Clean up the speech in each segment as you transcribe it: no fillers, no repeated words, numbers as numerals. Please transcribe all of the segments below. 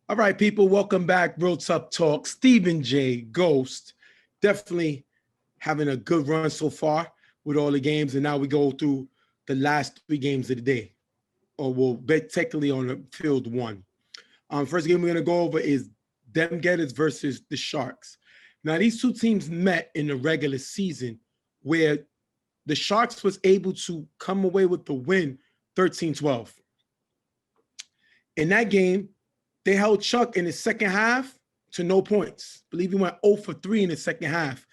All right, people, welcome back. Real Tough Talk. Stephen J. Ghost. Definitely having a good run so far with all the games. And now we go through the last 3 games of the day. Or we'll bet technically on the field 1. First game we're going to go over is Dem Gettas versus the Sharks. Now, these 2 teams met in the regular season where the Sharks was able to come away with the win 13-12. In that game, they held Chuck in the second half to no points. I believe he went 0 for 3 in the second half.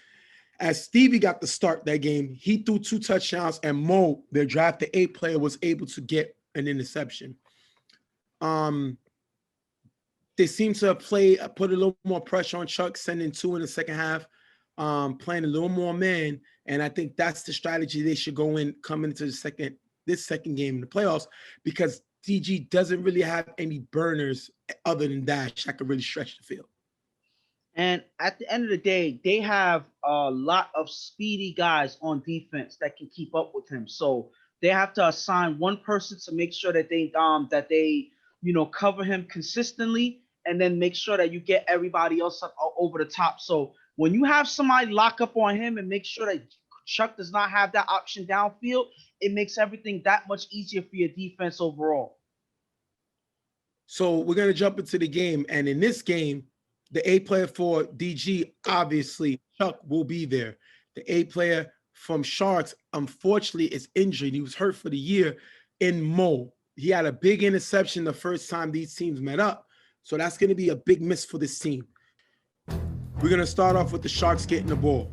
As Stevie got the start that game, he threw 2 touchdowns, and Mo, their drafted 8 player, was able to get an interception. They seem to put a little more pressure on Chuck, sending 2 in the second half, playing a little more man. And I think that's the strategy they should go in coming into this second game in the playoffs, because DG doesn't really have any burners other than Dash that could really stretch the field. And at the end of the day, they have a lot of speedy guys on defense that can keep up with him. So they have to assign one person to make sure that they cover him consistently, and then make sure that you get everybody else up over the top. So when you have somebody lock up on him and make sure that Chuck does not have that option downfield, it makes everything that much easier for your defense overall. So we're going to jump into the game. And in this game, the A player for DG, obviously, Chuck will be there. The A player from Sharks, unfortunately, is injured. He was hurt for the year in Mo. He had a big interception the first time these teams met up. So that's going to be a big miss for this team. We're going to start off with the Sharks getting the ball.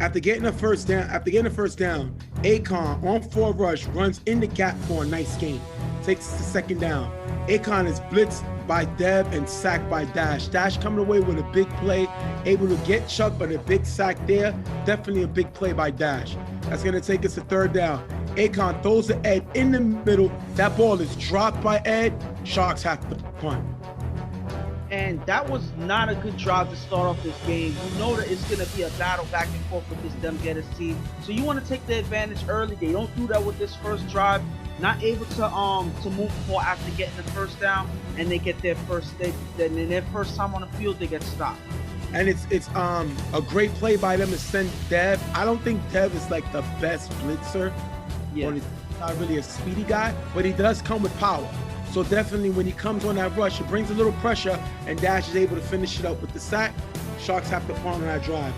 After getting the first down, Akon on 4 rush runs in the gap for a nice gain. Takes the second down. Akon is blitzed by Deb and sacked by Dash. Dash coming away with a big play, able to get Chuck, but a big sack there. Definitely a big play by Dash. That's going to take us to 3rd down. Akon throws to Ed in the middle. That ball is dropped by Ed. Sharks have to punt. And that was not a good drive to start off this game. You know that it's going to be a battle back and forth with this Dem Gettas team. So you want to take the advantage early. They don't do that with this first drive. Not able to move the ball after getting the first down, and they get their first time on the field, they get stopped. And it's a great play by them to send Dev. I don't think Dev is like the best blitzer. Yeah. He's not really a speedy guy, but he does come with power. So definitely when he comes on that rush, it brings a little pressure, and Dash is able to finish it up with the sack. Sharks have to punt on that drive.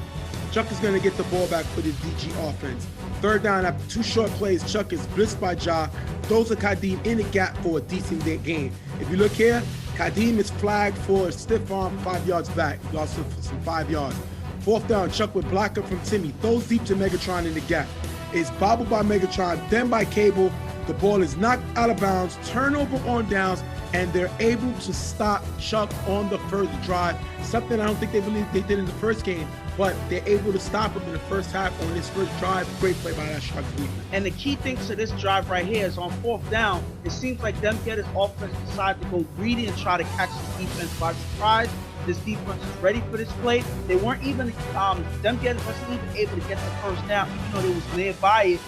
Chuck is going to get the ball back for the DG offense. 3rd down, after 2 short plays, Chuck is blitzed by Ja, throws to Kadeem in the gap for a decent gain. If you look here, Kadeem is flagged for a stiff arm 5 yards back. He lost it for some 5 yards. 4th down, Chuck with Blackout from Timmy, throws deep to Megatron in the gap. It's bobbled by Megatron, then by Cable. The ball is knocked out of bounds, turnover on downs, and they're able to stop Chuck on the first drive. Something I don't think they did in the first game, but they're able to stop him in the first half on this first drive. Great play by that Sharks defense. And the key thing to this drive right here is on 4th down, it seems like Dem Gettas offense decided to go greedy and try to catch the defense by surprise. This defense is ready for this play. They weren't even, Dem Gettas wasn't even able to get the first down, even though they was nearby it.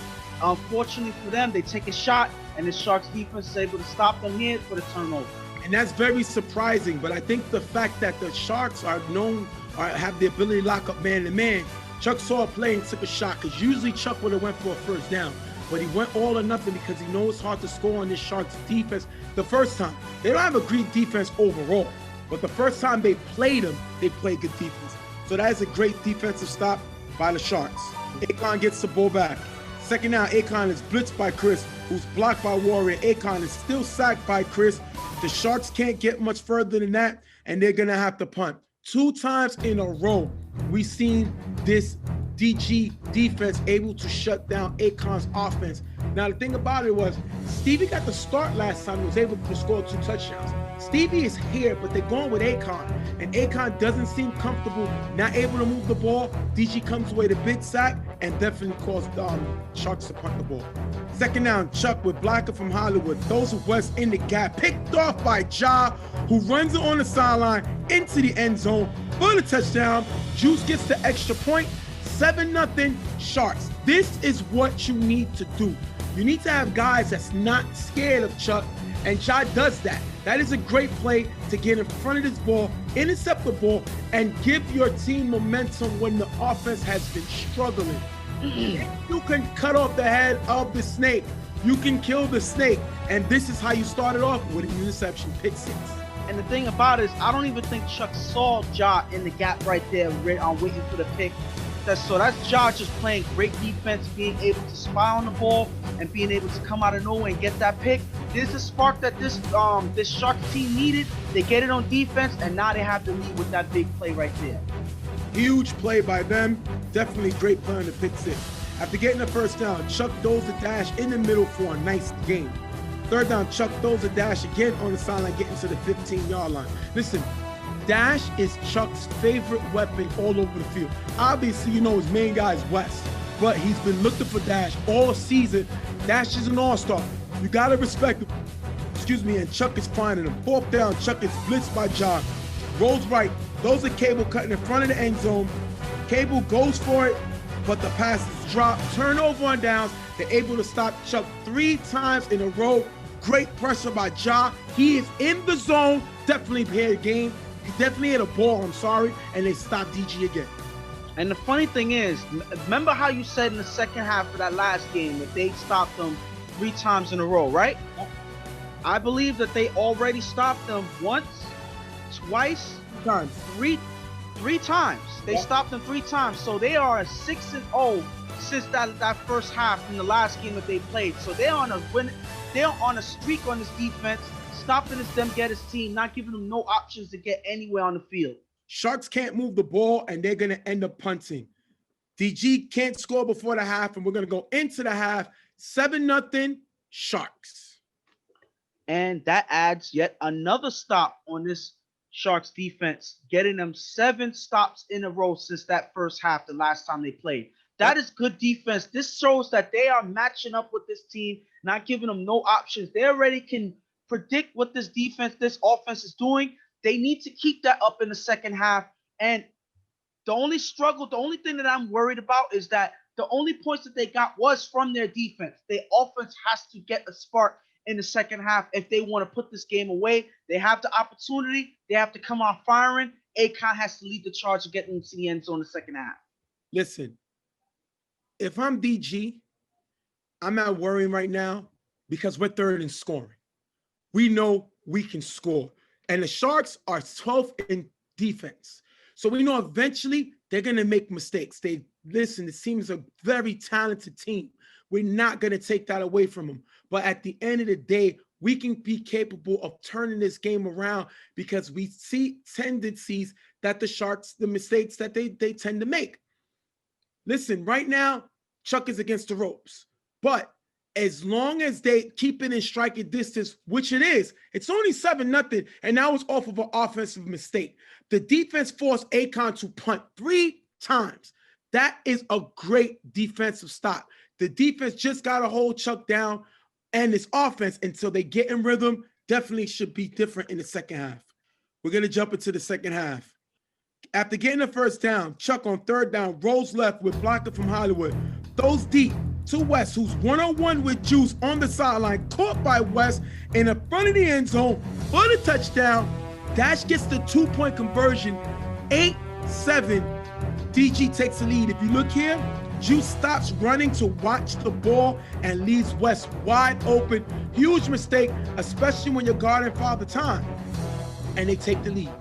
Unfortunately for them, they take a shot, and the Sharks defense is able to stop them here for the turnover. And that's very surprising, but I think the fact that the Sharks are known or have the ability to lock up man-to-man, Chuck saw a play and took a shot, because usually Chuck would have went for a first down, but he went all or nothing because he knows it's hard to score on this Sharks defense the first time. They don't have a great defense overall, but the first time they played them, they played good defense. So that is a great defensive stop by the Sharks. Akon gets the ball back. 2nd down, Akon is blitzed by Chris, who's blocked by Warrior. Akon is still sacked by Chris. The Sharks can't get much further than that, and they're going to have to punt. 2 times in a row, we've seen this DG defense able to shut down Akon's offense. Now, the thing about it was, Stevie got the start last time. He was able to score 2 touchdowns. Stevie is here, but they're going with Akon, and Akon doesn't seem comfortable, not able to move the ball. DG comes away the big sack and definitely caused Sharks to punt the ball. 2nd down, Chuck with Blackout from Hollywood, throws to West in the gap, picked off by Ja, who runs it on the sideline into the end zone for the touchdown. Juice gets the extra point. 7-0 Sharks. This is what you need to do. You need to have guys that's not scared of Chuck And Ja does that. That is a great play to get in front of this ball, intercept the ball, and give your team momentum when the offense has been struggling. If you can cut off the head of the snake, you can kill the snake. And this is how you started off with an interception, pick 6. And the thing about it is, I don't even think Chuck saw Ja in the gap right there, waiting for the pick. That's Ja just playing great defense, being able to spy on the ball and being able to come out of nowhere and get that pick. This is a spark that this Sharks team needed. They get it on defense, and now they have to lead with that big play right there. Huge play by them. Definitely great play on the pick 6. After getting the first down, Chuck throws the dash in the middle for a nice gain. Third down, Chuck throws a dash again on the sideline, getting to the 15-yard line. Listen, dash is Chuck's favorite weapon all over the field. Obviously, you know his main guy is West, but he's been looking for dash all season. Dash is an all-star. You got to respect him. And Chuck is finding him. Fourth down, Chuck is blitzed by Ja. Rolls right, throws a Cable cutting in front of the end zone. Cable goes for it, but the pass is dropped. Turnover on downs. They're able to stop Chuck 3 times in a row. Great pressure by Ja. He is in the zone. Definitely had a game. He definitely had a ball, and they stopped DG again. And the funny thing is, remember how you said in the second half of that last game that they stopped them 3 times in a row, right? I believe that they already stopped them once, twice, three times. They stopped them 3 times. So they are 6-0 since that first half in the last game that they played. So they're on a streak on this defense, stopping this Dem Gettas team, not giving them no options to get anywhere on the field. Sharks can't move the ball, and they're going to end up punting. DG can't score before the half, and we're going to go into the half 7-0 Sharks. And that adds yet another stop on this Sharks defense, getting them 7 stops in a row since that first half, the last time they played. That is good defense. This shows that they are matching up with this team, not giving them no options. They already can predict what this offense is doing. They need to keep that up in the second half. And the only thing that I'm worried about is that the only points that they got was from their defense. Their offense has to get a spark in the second half if they want to put this game away. They have the opportunity. They have to come out firing. Akon has to lead the charge and get them to the end zone in the second half. Listen, if I'm DG, I'm not worrying right now because we're third in scoring. We know we can score. And the Sharks are 12th in defense. So we know eventually they're going to make mistakes. Listen, it seems a very talented team. We're not going to take that away from them. But at the end of the day, we can be capable of turning this game around because we see tendencies that the Sharks, the mistakes that they tend to make. Listen, right now, Chuck is against the ropes. But as long as they keep it in striking distance, which it is, it's only 7-0, and now it's off of an offensive mistake. The defense forced Akon to punt 3 times. That is a great defensive stop. The defense just got to hold Chuck down, and this offense, until they get in rhythm, definitely should be different in the second half. We're going to jump into the second half. After getting the first down, Chuck on third down rolls left with Blackout from Hollywood, throws deep to West, who's 1-on-1 with Juice on the sideline, caught by West in the front of the end zone for the touchdown. Dash gets the 2-point conversion, 8-7. DG takes the lead. If you look here, Juice stops running to watch the ball and leaves West wide open. Huge mistake, especially when you're guarding Father Time. And they take the lead.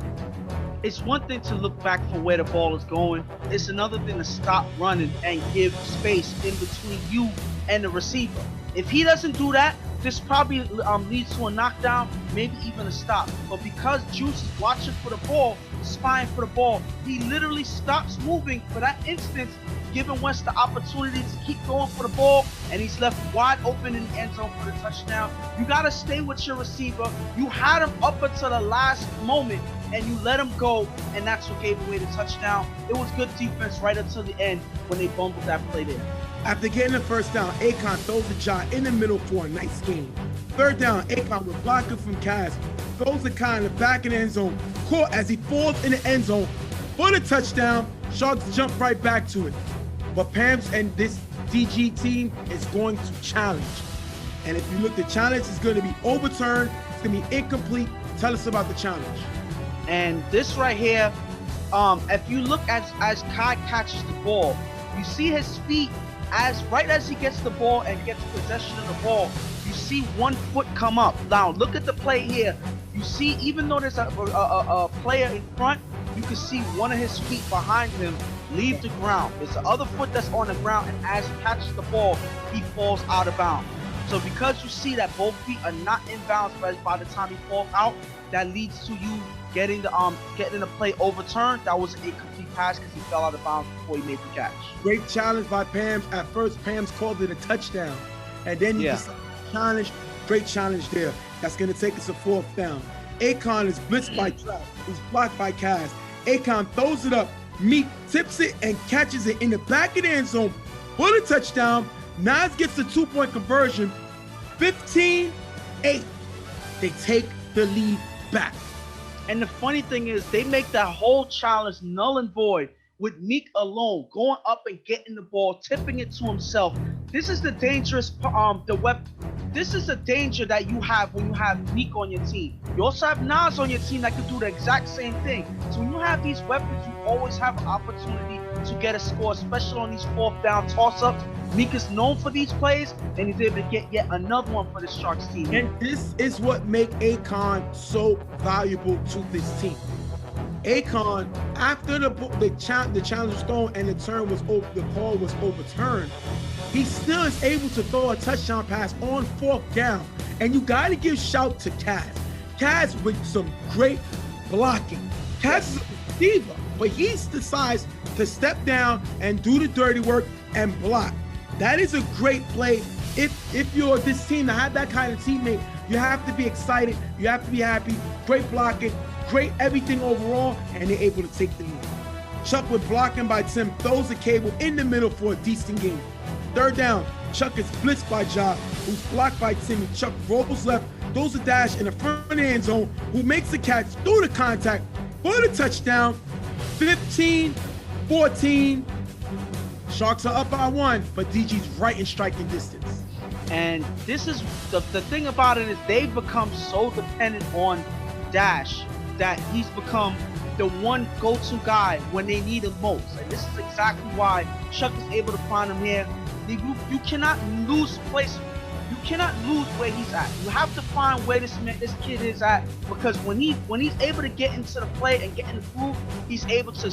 It's one thing to look back for where the ball is going. It's another thing to stop running and give space in between you and the receiver. If he doesn't do that, this probably leads to a knockdown, maybe even a stop. But because Juice is watching for the ball, spying for the ball, he literally stops moving for that instance, giving West the opportunity to keep going for the ball, and he's left wide open in the end zone for the touchdown. You got to stay with your receiver. You had him up until the last moment, and you let him go, and that's what gave away the touchdown. It was good defense right until the end when they bumbled that play there. After getting the first down, Akon throws the shot in the middle for a nice gain. Third down, Akon with blocking from Kaz, throws the guy in the back of the end zone, caught as he falls in the end zone for the touchdown. Sharks jump right back to it. But Pams and this DG team is going to challenge. And if you look, the challenge is going to be overturned. It's going to be incomplete. Tell us about the challenge. And this right here, if you look as Kai catches the ball, you see his feet right as he gets the ball and gets possession of the ball, you see one foot come up. Now look at the play here. You see, even though there's a player in front, you can see one of his feet behind him leave the ground. There's the other foot that's on the ground, and as he catches the ball, he falls out of bounds. So because you see that both feet are not in bounds by the time he falls out, that leads to you getting the play overturned. That was an incomplete pass because he fell out of bounds before he made the catch. Great challenge by Pam. At first, Pam's called it a touchdown, and then he decided to challenge. Great challenge there. That's going to take us to 4th down. Akon is blitzed by Tuff, who's blocked by Kaz. Akon throws it up. Meek tips it and catches it in the back of the end zone for the touchdown. Nas gets the 2-point conversion. 15-8. They take the lead back. And the funny thing is, they make that whole challenge null and void with Meek alone going up and getting the ball, tipping it to himself. This is the dangerous This is the danger that you have when you have Meek on your team. You also have Nas on your team that can do the exact same thing. So when you have these weapons, you always have an opportunity to get a score, especially on these 4th down toss-ups. Meek is known for these plays, and he's able to get yet another one for the Sharks team. And this is what makes Akon so valuable to this team. Akon, after the challenge was thrown and the call was overturned, he still is able to throw a touchdown pass on 4th down. And you got to give shout to Kaz. Kaz with some great blocking. Kaz is a receiver, but he decides to step down and do the dirty work and block. That is a great play. If you're this team to have that kind of teammate, you have to be excited. You have to be happy. Great blocking, great everything overall, and they're able to take the lead. Chuck with blocking by Tim throws the cable in the middle for a decent gain. 3rd down, Chuck is blitzed by Ja, who's blocked by Timmy. Chuck rolls left, throws a dash in the front of the end zone, who makes the catch through the contact for the touchdown. 15-14. Sharks are up by 1, but DG's right in striking distance. And this is the thing about it is they've become so dependent on Dash that he's become the one go-to guy when they need him most. And this is exactly why Chuck is able to find him here. You cannot lose place. You cannot lose where he's at. You have to find where this kid is at, because when he's able to get into the play and get in the groove, he's able to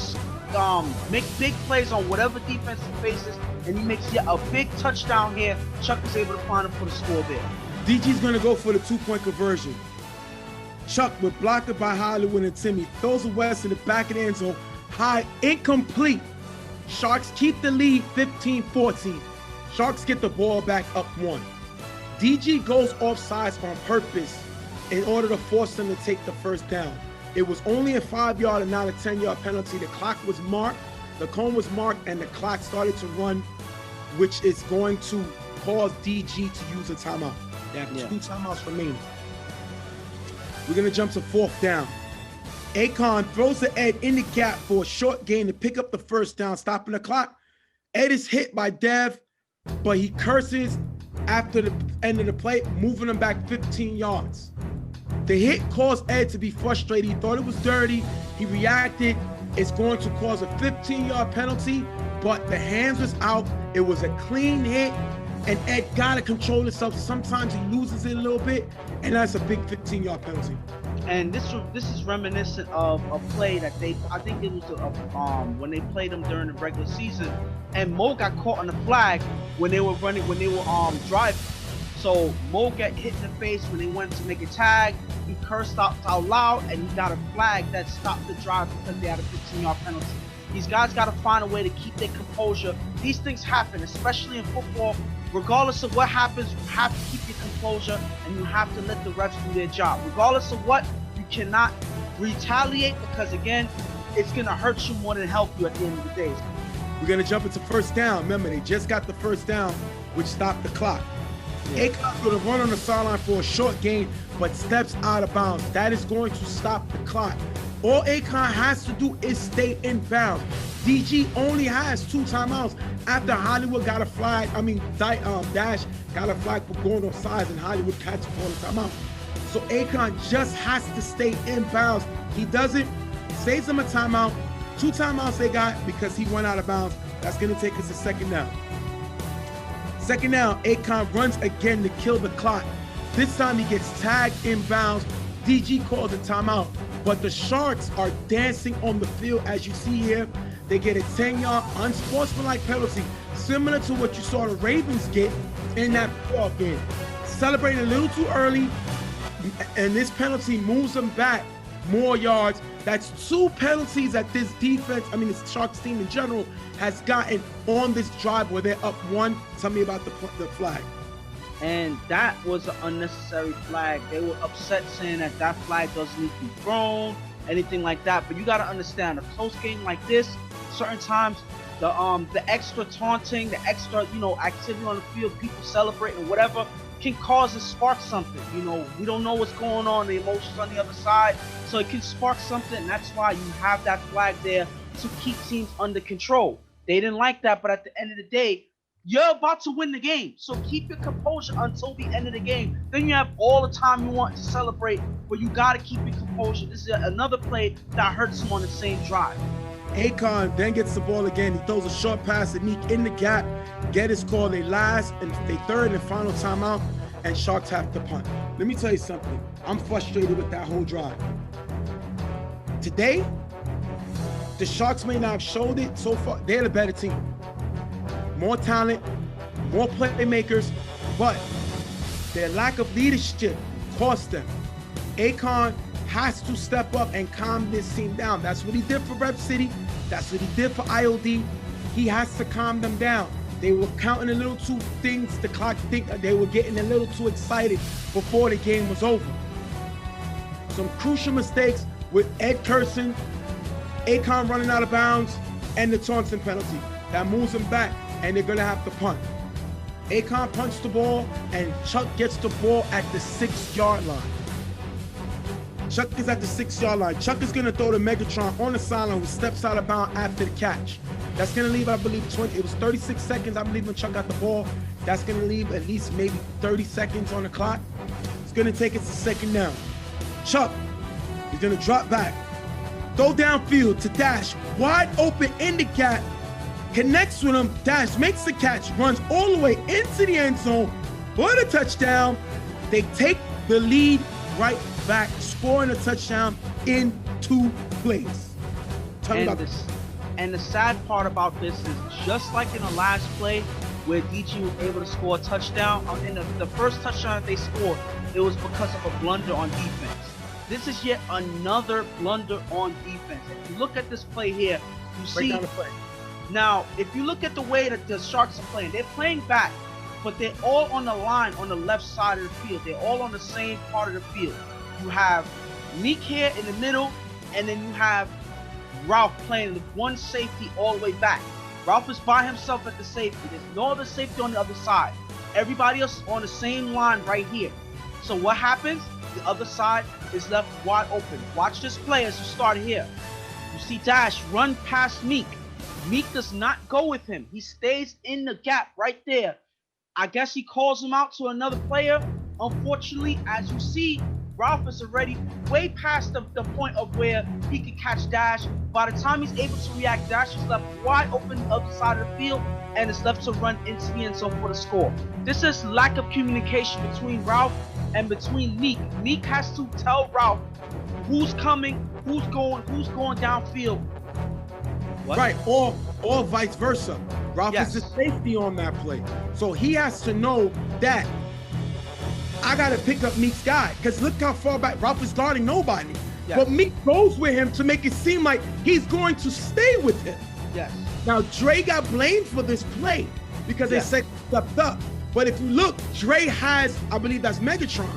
make big plays on whatever defense he faces, and he makes a big touchdown here. Chuck is able to find him for the score there. DG's going to go for the 2-point conversion. Chuck with blocked by Hollywood and Timmy throws a West in the back of the end zone. High, incomplete. Sharks keep the lead 15-14. Sharks get the ball back up 1. DG goes offsides on purpose in order to force them to take the 1st down. It was only a 5-yard and not a 10-yard penalty. The clock was marked, the cone was marked, and the clock started to run, which is going to cause DG to use a timeout. They have 2 timeouts remaining. We're going to jump to 4th down. Akon throws the Ed in the gap for a short gain to pick up the 1st down, stopping the clock. Ed is hit by Dev, but he curses after the end of the play, moving him back 15 yards. The hit caused Ed to be frustrated. He thought it was dirty. He reacted. It's going to cause a 15-yard penalty, but the hands was out. It was a clean hit, and Ed got to control himself. Sometimes he loses it a little bit, and that's a big 15-yard penalty. And this is reminiscent of a play that I think it was when they played them during the regular season, and Mo got caught on the flag when they were driving. So Mo got hit in the face when they went to make a tag. He cursed out loud, and he got a flag that stopped the drive because they had a 15-yard penalty. These guys got to find a way to keep their composure. These things happen, especially in football. Regardless of what happens, you have to keep your composure, and you have to let the refs do their job. Regardless of what, you cannot retaliate, because again, it's gonna hurt you more than help you at the end of the day. We're gonna jump into 1st down. Remember, they just got the 1st down, which stopped the clock. Akon's gonna run on the sideline for a short gain, but steps out of bounds. That is going to stop the clock. All Akon has to do is stay in bounds. DG only has 2 timeouts after Hollywood got a flag. I mean, Dash got a flag for going off sides, and Hollywood catch for the timeout. So Akon just has to stay in bounds. He doesn't, saves him a timeout. 2 timeouts they got because he went out of bounds. That's going to take us to second down. Second down, Akon runs again to kill the clock. This time he gets tagged in bounds. DG calls a timeout, but the Sharks are dancing on the field. As you see here, they get a 10-yard unsportsmanlike penalty, similar to what you saw the Ravens get in that playoff game. Celebrating a little too early, and this penalty moves them back more yards. That's 2 penalties that this defense, I mean this Sharks team in general, has gotten on this drive where they're up 1. Tell me about the flag. And that was an unnecessary flag. They were upset saying that that flag doesn't need to be thrown, anything like that. But you got to understand, a close game like this, certain times the extra taunting, the extra activity on the field, people celebrating, whatever, can cause and spark something. We don't know what's going on, the emotions on the other side, so it can spark something. And that's why you have that flag there to keep teams under control. They didn't like that, but at the end of the day, you're about to win the game, so keep your composure until the end of the game. Then you have all the time you want to celebrate, but you got to keep your composure. This is another play that hurts him on the same drive. Akon then gets the ball again. He throws a short pass to Meek in the gap. Gettas called a last and a third and final timeout, and Sharks have to punt. Let me tell you something. I'm frustrated with that whole drive. Today, the Sharks may not have showed it so far. They're the better team. More talent, more playmakers, but their lack of leadership cost them. Akon has to step up and calm this team down. That's what he did for Rep City. That's what he did for IOD. He has to calm them down. They were counting a little too things. The clock they were getting a little too excited before the game was over. Some crucial mistakes with Ed Curson, Akon running out of bounds, and the taunting penalty. That moves them back, and they're gonna have to punt. Akon punts the ball, and Chuck gets the ball at the 6-yard line. Chuck is at the 6-yard line. Chuck is gonna throw the Megatron on the sideline, who steps out of bounds after the catch. That's gonna leave, I believe, it was 36 seconds, I believe, when Chuck got the ball. That's gonna leave at least maybe 30 seconds on the clock. It's gonna take us to second down. Chuck is gonna drop back, throw downfield to Dash, wide open in the gap, connects with him. Dash makes the catch, runs all the way into the end zone for the touchdown. They take the lead right back, scoring a touchdown in 2 plays. Tell me about this. And the sad part about this is, just like in the last play where DG was able to score a touchdown, in the first touchdown that they scored, it was because of a blunder on defense. This is yet another blunder on defense. If you look at this play here, you see. Now, if you look at the way that the Sharks are playing, they're playing back, but they're all on the line on the left side of the field. They're all on the same part of the field. You have Meek here in the middle, and then you have Ralph playing the one safety all the way back. Ralph is by himself at the safety. There's no other safety on the other side. Everybody else is on the same line right here. So what happens? The other side is left wide open. Watch this play as you start here. You see Dash run past Meek. Meek does not go with him. He stays in the gap right there. I guess he calls him out to another player. Unfortunately, as you see, Ralph is already way past the point of where he can catch Dash. By the time he's able to react, Dash is left wide open the other side of the field and is left to run into the end zone for the score. This is lack of communication between Ralph and between Meek. Meek has to tell Ralph who's coming, who's going downfield. What? Right, or vice versa. Ralph is the safety on that play. So he has to know that I got to pick up Meek's guy, because look how far back Ralph is guarding nobody. Yes. But Meek goes with him to make it seem like he's going to stay with him. Yes. Now, Dre got blamed for this play because they said he stepped up. But if you look, Dre has, I believe that's Megatron.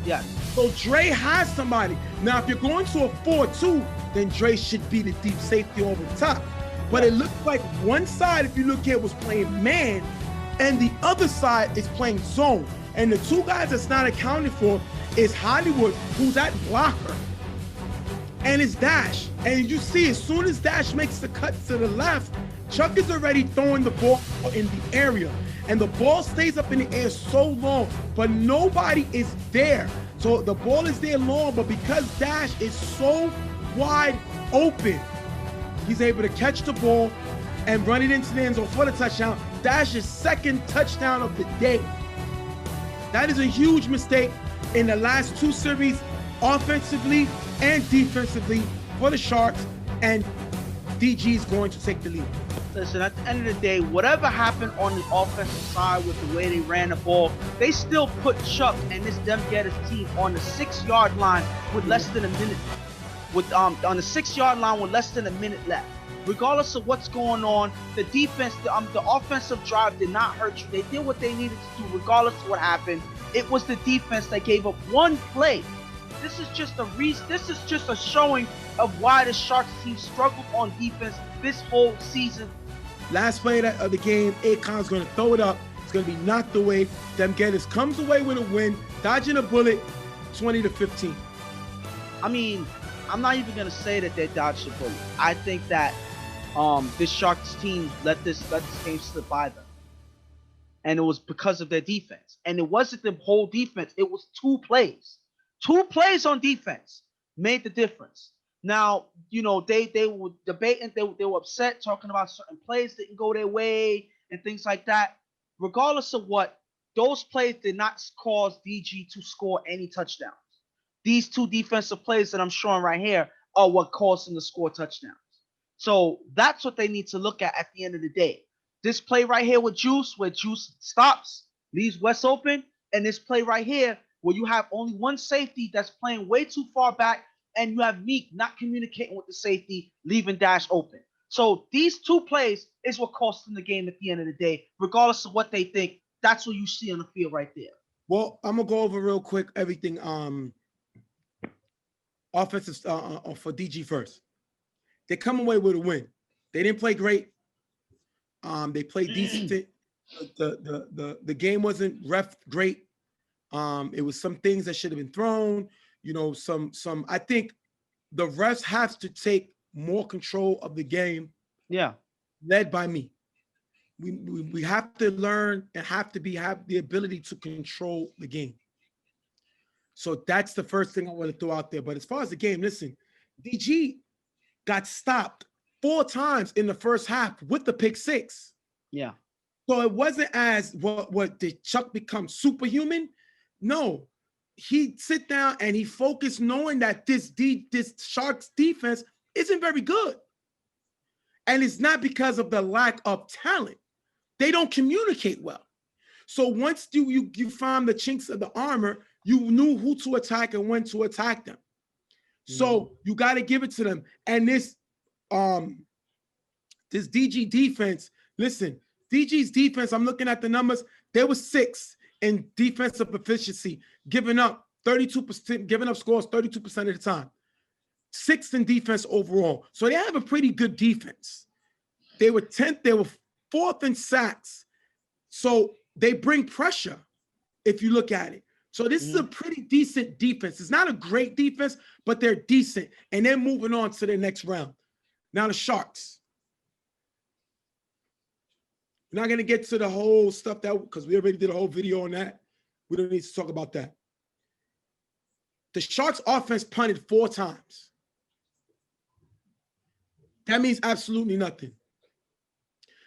Yes. So Dre has somebody. Now, if you're going to a 4-2, then Dre should be the deep safety over the top. But it looks like one side, if you look here, was playing man, and the other side is playing zone. And the 2 guys that's not accounted for is Hollywood, who's at blocker. and it's Dash. And you see, as soon as Dash makes the cut to the left, Chuck is already throwing the ball in the area. And the ball stays up in the air so long, but nobody is there. So the ball is there long, but because Dash is so wide open, he's able to catch the ball and run it into the end zone for the touchdown. Dash's second touchdown of the day. That is a huge mistake in the last two series, offensively and defensively for the Sharks, and DG is going to take the lead. Listen, at the end of the day, whatever happened on the offensive side with the way they ran the ball, they still put Chuck and this Dem Gettas team on the 6-yard line with less than a minute. On the 6-yard line with less than a minute left. Regardless of what's going on, the defense, the offensive drive did not hurt you. They did what they needed to do, regardless of what happened. It was the defense that gave up one play. This is just a showing of why the Sharks team struggled on defense this whole season. Last play of the game, Akon's going to throw it up. It's going to be knocked away. Dem Gettas comes away with a win, dodging a bullet, 20-15. I mean, I'm not even going to say that they dodged the bullet. I think that this Sharks team let this game slip by them. And it was because of their defense. And it wasn't the whole defense. It was two plays. Two plays on defense made the difference. Now, you know, they were debating, they were upset, talking about certain plays didn't go their way and things like that. Regardless of what, those plays did not cause DG to score any touchdowns. These two defensive plays that I'm showing right here are what caused them to score touchdowns. So that's what they need to look at the end of the day. This play right here with Juice, where Juice stops, leaves West open, and this play right here where you have only one safety that's playing way too far back, and you have Meek not communicating with the safety, leaving Dash open. So these two plays is what cost them the game at the end of the day. Regardless of what they think, that's what you see on the field right there. Well, I'm going to go over real quick everything offensive for DG first. They come away with a win. They didn't play great. They played decent. The game wasn't ref great. It was some things that should have been thrown. You know, some. I think the refs have to take more control of the game. Yeah, led by me. We have to learn and have the ability to control the game. So that's the first thing I want to throw out there. But as far as the game, listen, DG got stopped 4 times in the first half with the pick 6. Yeah. So it wasn't as what did Chuck become superhuman? No. He sit down and he focused knowing that this Sharks defense isn't very good. And it's not because of the lack of talent. They don't communicate well. So once you find the chinks of the armor, you knew who to attack and when to attack them. So you got to give it to them. And this DG defense, listen, DG's defense, I'm looking at the numbers, they were 6th in defensive efficiency, giving up 32%, giving up scores 32% of the time. 6th in defense overall. So they have a pretty good defense. They were 10th, they were 4th in sacks. So they bring pressure if you look at it. So this is a pretty decent defense. It's not a great defense, but they're decent. And they're moving on to the next round. Now the Sharks. We're not going to get to the whole stuff because we already did a whole video on that. We don't need to talk about that. The Sharks offense punted 4 times. That means absolutely nothing.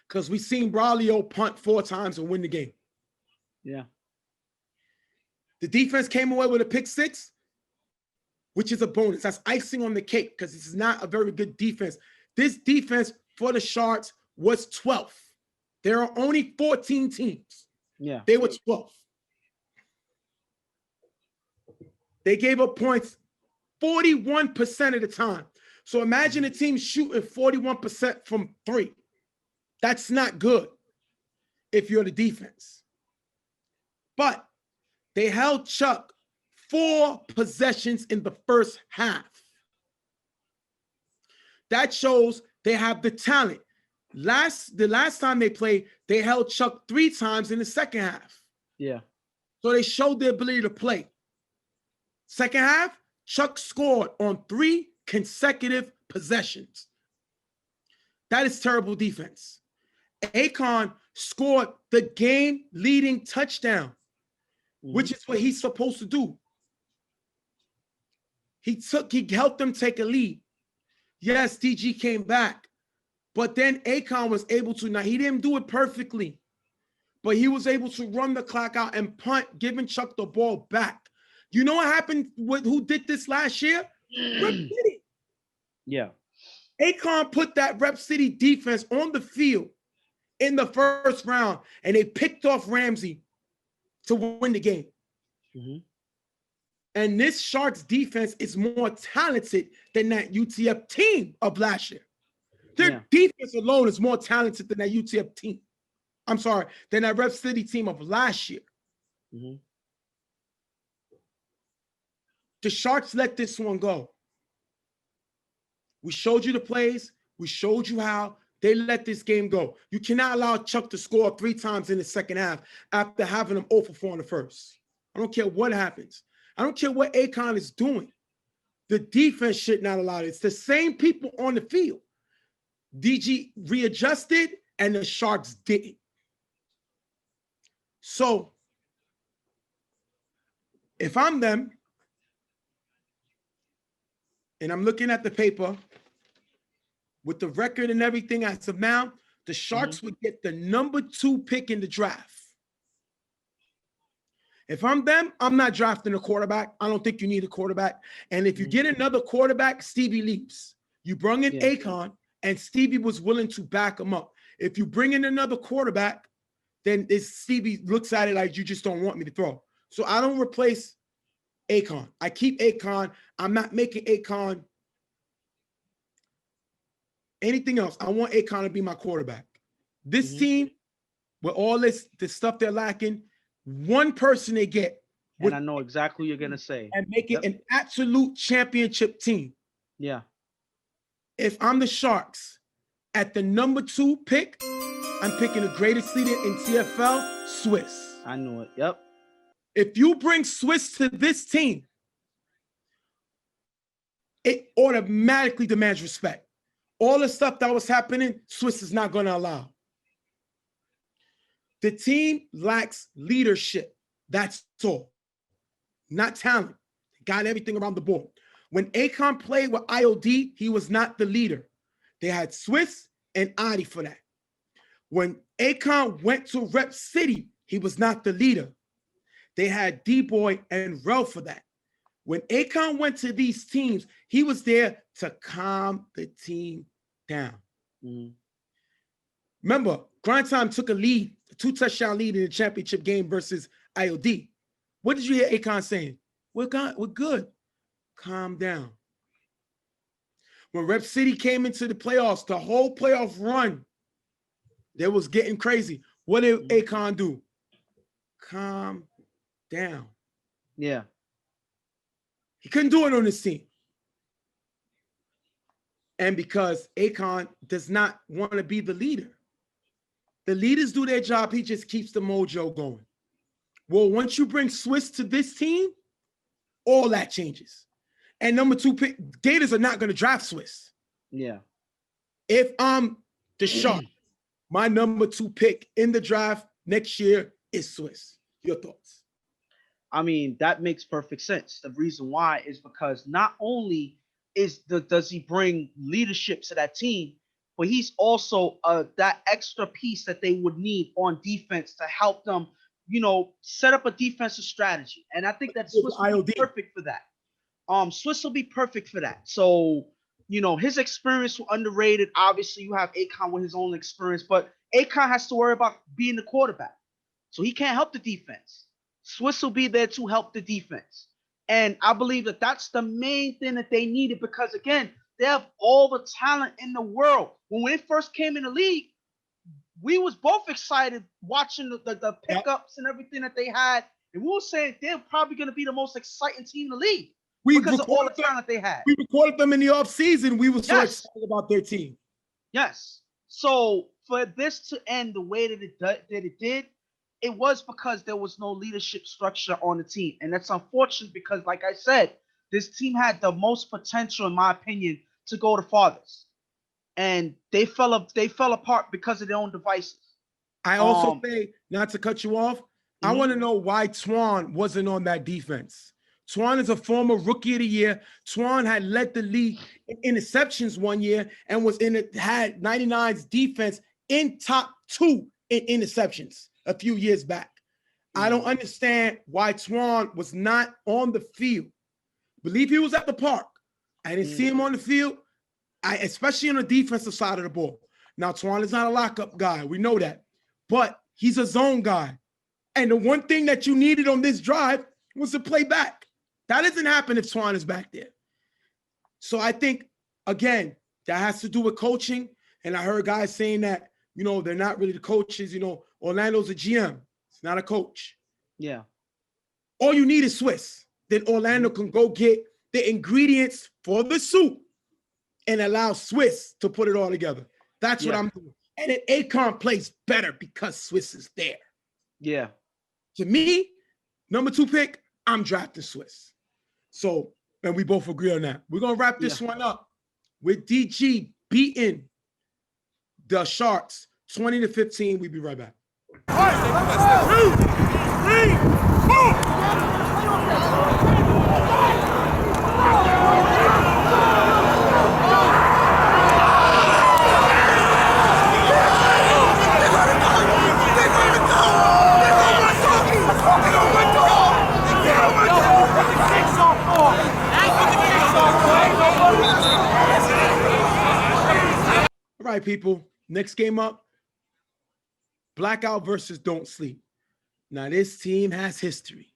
Because we've seen Braulio punt 4 times and win the game. Yeah. The defense came away with a pick 6, which is a bonus. That's icing on the cake because this is not a very good defense. This defense for the Sharks was 12th. There are only 14 teams. Yeah. They were 12th. They gave up points 41% of the time. So imagine a team shooting 41% from 3. That's not good if you're the defense. But they held Chuck 4 possessions in the first half. That shows they have the talent. The last time they played, they held Chuck 3 times in the second half. Yeah. So they showed their ability to play. Second half, Chuck scored on 3 consecutive possessions. That is terrible defense. Akon scored the game-leading touchdown, which is what he's supposed to do. He helped them take a lead. Yes, DG came back, but then Akon was able to. Now, he didn't do it perfectly, but he was able to run the clock out and punt, giving Chuck the ball back. You know what happened with who did this last year? Rep City. Yeah. Akon put that Rep City defense on the field in the first round, and they picked off Ramsey to win the game. And this Sharks defense is more talented than that UTF team of last year. Their defense alone is more talented than that UTF team. I'm sorry, than that Rep City team of last year. The Sharks let this one go. We showed you the plays. We showed you how they let this game go. You cannot allow Chuck to score 3 times in the second half after having him 0 for 4 in the first. I don't care what happens. I don't care what Akon is doing. The defense should not allow it. It's the same people on the field. DG readjusted and the Sharks didn't. So if I'm them and I'm looking at the paper with the record and everything as of now, the Sharks would get the number 2 pick in the draft. If I'm them, I'm not drafting a quarterback. I don't think you need a quarterback. And if you get another quarterback, Stevie leaves. You bring in Akon, and Stevie was willing to back him up. If you bring in another quarterback, then Stevie looks at it like, you just don't want me to throw. So I don't replace Akon. I keep Akon. I'm not making Akon anything else. I want Akon to be my quarterback. This team, with all the stuff they're lacking, one person they get. And I know exactly what you're going to say. And make it an absolute championship team. Yeah. If I'm the Sharks, at the number 2 pick, I'm picking the greatest leader in TFL, Swiss. I knew it. Yep. If you bring Swiss to this team, it automatically demands respect. All the stuff that was happening, Swiss is not going to allow. The team lacks leadership. That's all. Not talent. Got everything around the board. When Akon played with IOD, he was not the leader. They had Swiss and Adi for that. When Akon went to Rep City, he was not the leader. They had D-Boy and Rel for that. When Akon went to these teams, he was there to calm the team down. Remember, Grind Time took a lead, a 2-touchdown lead in the championship game versus IOD. What did you hear Akon saying? We're good. Calm down. When Rep City came into the playoffs, the whole playoff run, they was getting crazy. What did Akon do? Calm down. Yeah. He couldn't do it on this team. And because Akon does not want to be the leader. The leaders do their job. He just keeps the mojo going. Well, once you bring Swiss to this team, all that changes. And number 2 pick, Gators are not going to draft Swiss. Yeah. If I'm the Sharks, my number 2 pick in the draft next year is Swiss. Your thoughts? I mean, that makes perfect sense. The reason why is because not only does he bring leadership to that team, but he's also that extra piece that they would need on defense to help them, set up a defensive strategy. And I think that Swiss will be perfect for that. Swiss will be perfect for that. So, his experience was underrated. Obviously, you have Akon with his own experience, but Akon has to worry about being the quarterback. So he can't help the defense. Swiss will be there to help the defense. And I believe that that's the main thing that they needed because, again, they have all the talent in the world. When they first came in the league, we was both excited watching the pickups and everything that they had. And we were saying they're probably going to be the most exciting team in the league because of all the talent they had. We recorded them in the offseason. We were so excited about their team. Yes. So for this to end the way that it did, it was because there was no leadership structure on the team. And that's unfortunate because, like I said, this team had the most potential, in my opinion, to go the farthest, and they fell apart because of their own devices. I also say, not to cut you off, I want to know why Twan wasn't on that defense. Twan is a former rookie of the year. Twan had led the league in interceptions one year and had 99's defense in top 2 in interceptions a few years back. I don't understand why Twan was not on the field. Believe he was at the park. I didn't see him on the field, especially on the defensive side of the ball. Now, Twan is not a lockup guy. We know that. But he's a zone guy. And the one thing that you needed on this drive was to play back. That doesn't happen if Twan is back there. So I think, again, that has to do with coaching. And I heard guys saying that, they're not really the coaches. Orlando's a GM. It's not a coach. Yeah. All you need is Swiss. Then Orlando can go get the ingredients for the soup and allow Swiss to put it all together. That's what I'm doing. And then Akon plays better because Swiss is there. Yeah. To me, number 2 pick, I'm drafting Swiss. So, and we both agree on that. We're going to wrap this one up with DG beating the Sharks 20-15. We'll be right back. 2, 3, 4. All right, people. Next game up, Blackout versus Don't Sleep. Now, this team has history.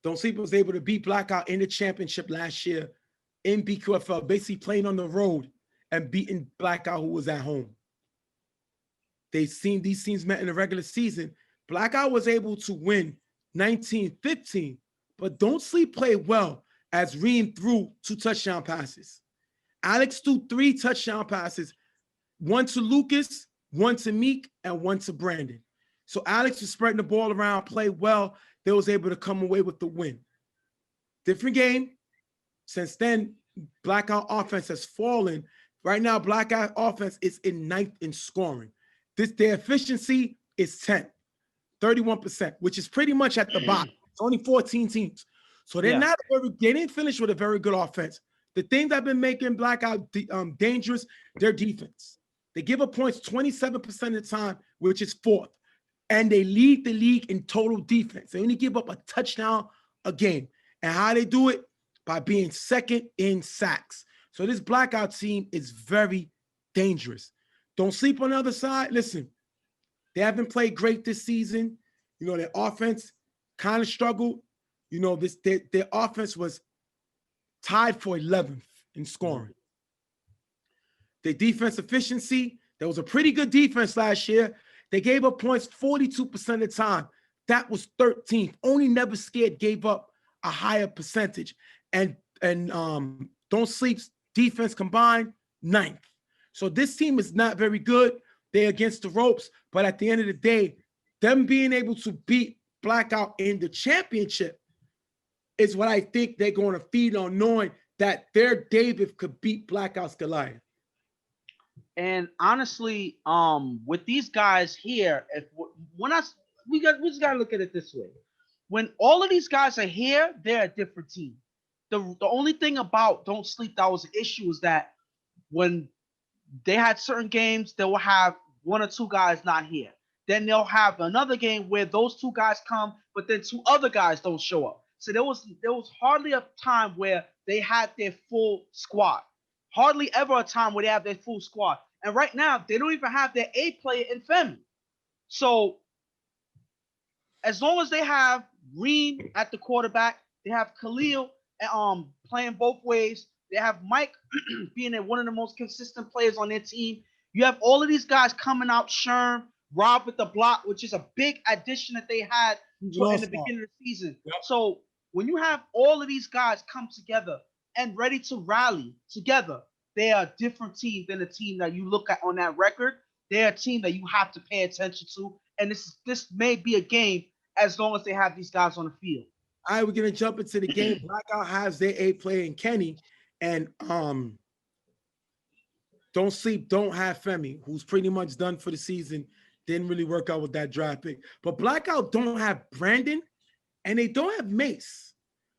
Don't Sleep was able to beat Blackout in the championship last year in BQFL, basically playing on the road and beating Blackout, who was at home. These teams met in the regular season. Blackout was able to win 19-15, but Don't Sleep played well as Reem threw 2 touchdown passes. Alex threw 3 touchdown passes, 1 to Lucas, 1 to Meek, and 1 to Brandon. So Alex was spreading the ball around, played well. They was able to come away with the win. Different game. Since then, Blackout offense has fallen. Right now, Blackout offense is in 9th in scoring. Their efficiency is 10th, 31%, which is pretty much at the bottom. It's only 14 teams. So they didn't finish with a very good offense. The thing that's been making Blackout dangerous, their defense. They give up points 27% of the time, which is 4th. And they lead the league in total defense. They only give up a touchdown a game. And how they do it? By being 2nd in sacks. So this Blackout team is very dangerous. Don't Sleep on the other side. Listen, they haven't played great this season. Their offense kind of struggled. Their offense was tied for 11th in scoring. Their defense efficiency, there was a pretty good defense last year. They gave up points 42% of the time. That was 13th. Only Never Scared gave up a higher percentage. And Don't Sleep's defense combined, 9th. So this team is not very good. They're against the ropes. But at the end of the day, them being able to beat Blackout in the championship is what I think they're going to feed on, knowing that their David could beat Blackout's Goliath. And honestly, with these guys here, we just gotta look at it this way. When all of these guys are here, they're a different team. The only thing about Don't Sleep that was an issue is that when they had certain games, they will have 1 or 2 guys not here. Then they'll have another game where those 2 guys come, but then 2 other guys don't show up. So there was hardly a time where they had their full squad. Hardly ever a time where they have their full squad. And right now, they don't even have their A player in Femi. So as long as they have Reem at the quarterback, they have Khalil playing both ways. They have Mike being one of the most consistent players on their team. You have all of these guys coming out, Sherm, Rob with the block, which is a big addition that they had in the beginning of the season. Yep. So when you have all of these guys come together and ready to rally together, they are a different team than the team that you look at on that record. They're a team that you have to pay attention to. And this may be a game as long as they have these guys on the field. All right, we're gonna jump into the game. Blackout has their A player in Kenny, and Don't Sleep don't have Femi, who's pretty much done for the season. Didn't really work out with that draft pick. But Blackout don't have Brandon, and they don't have Mace.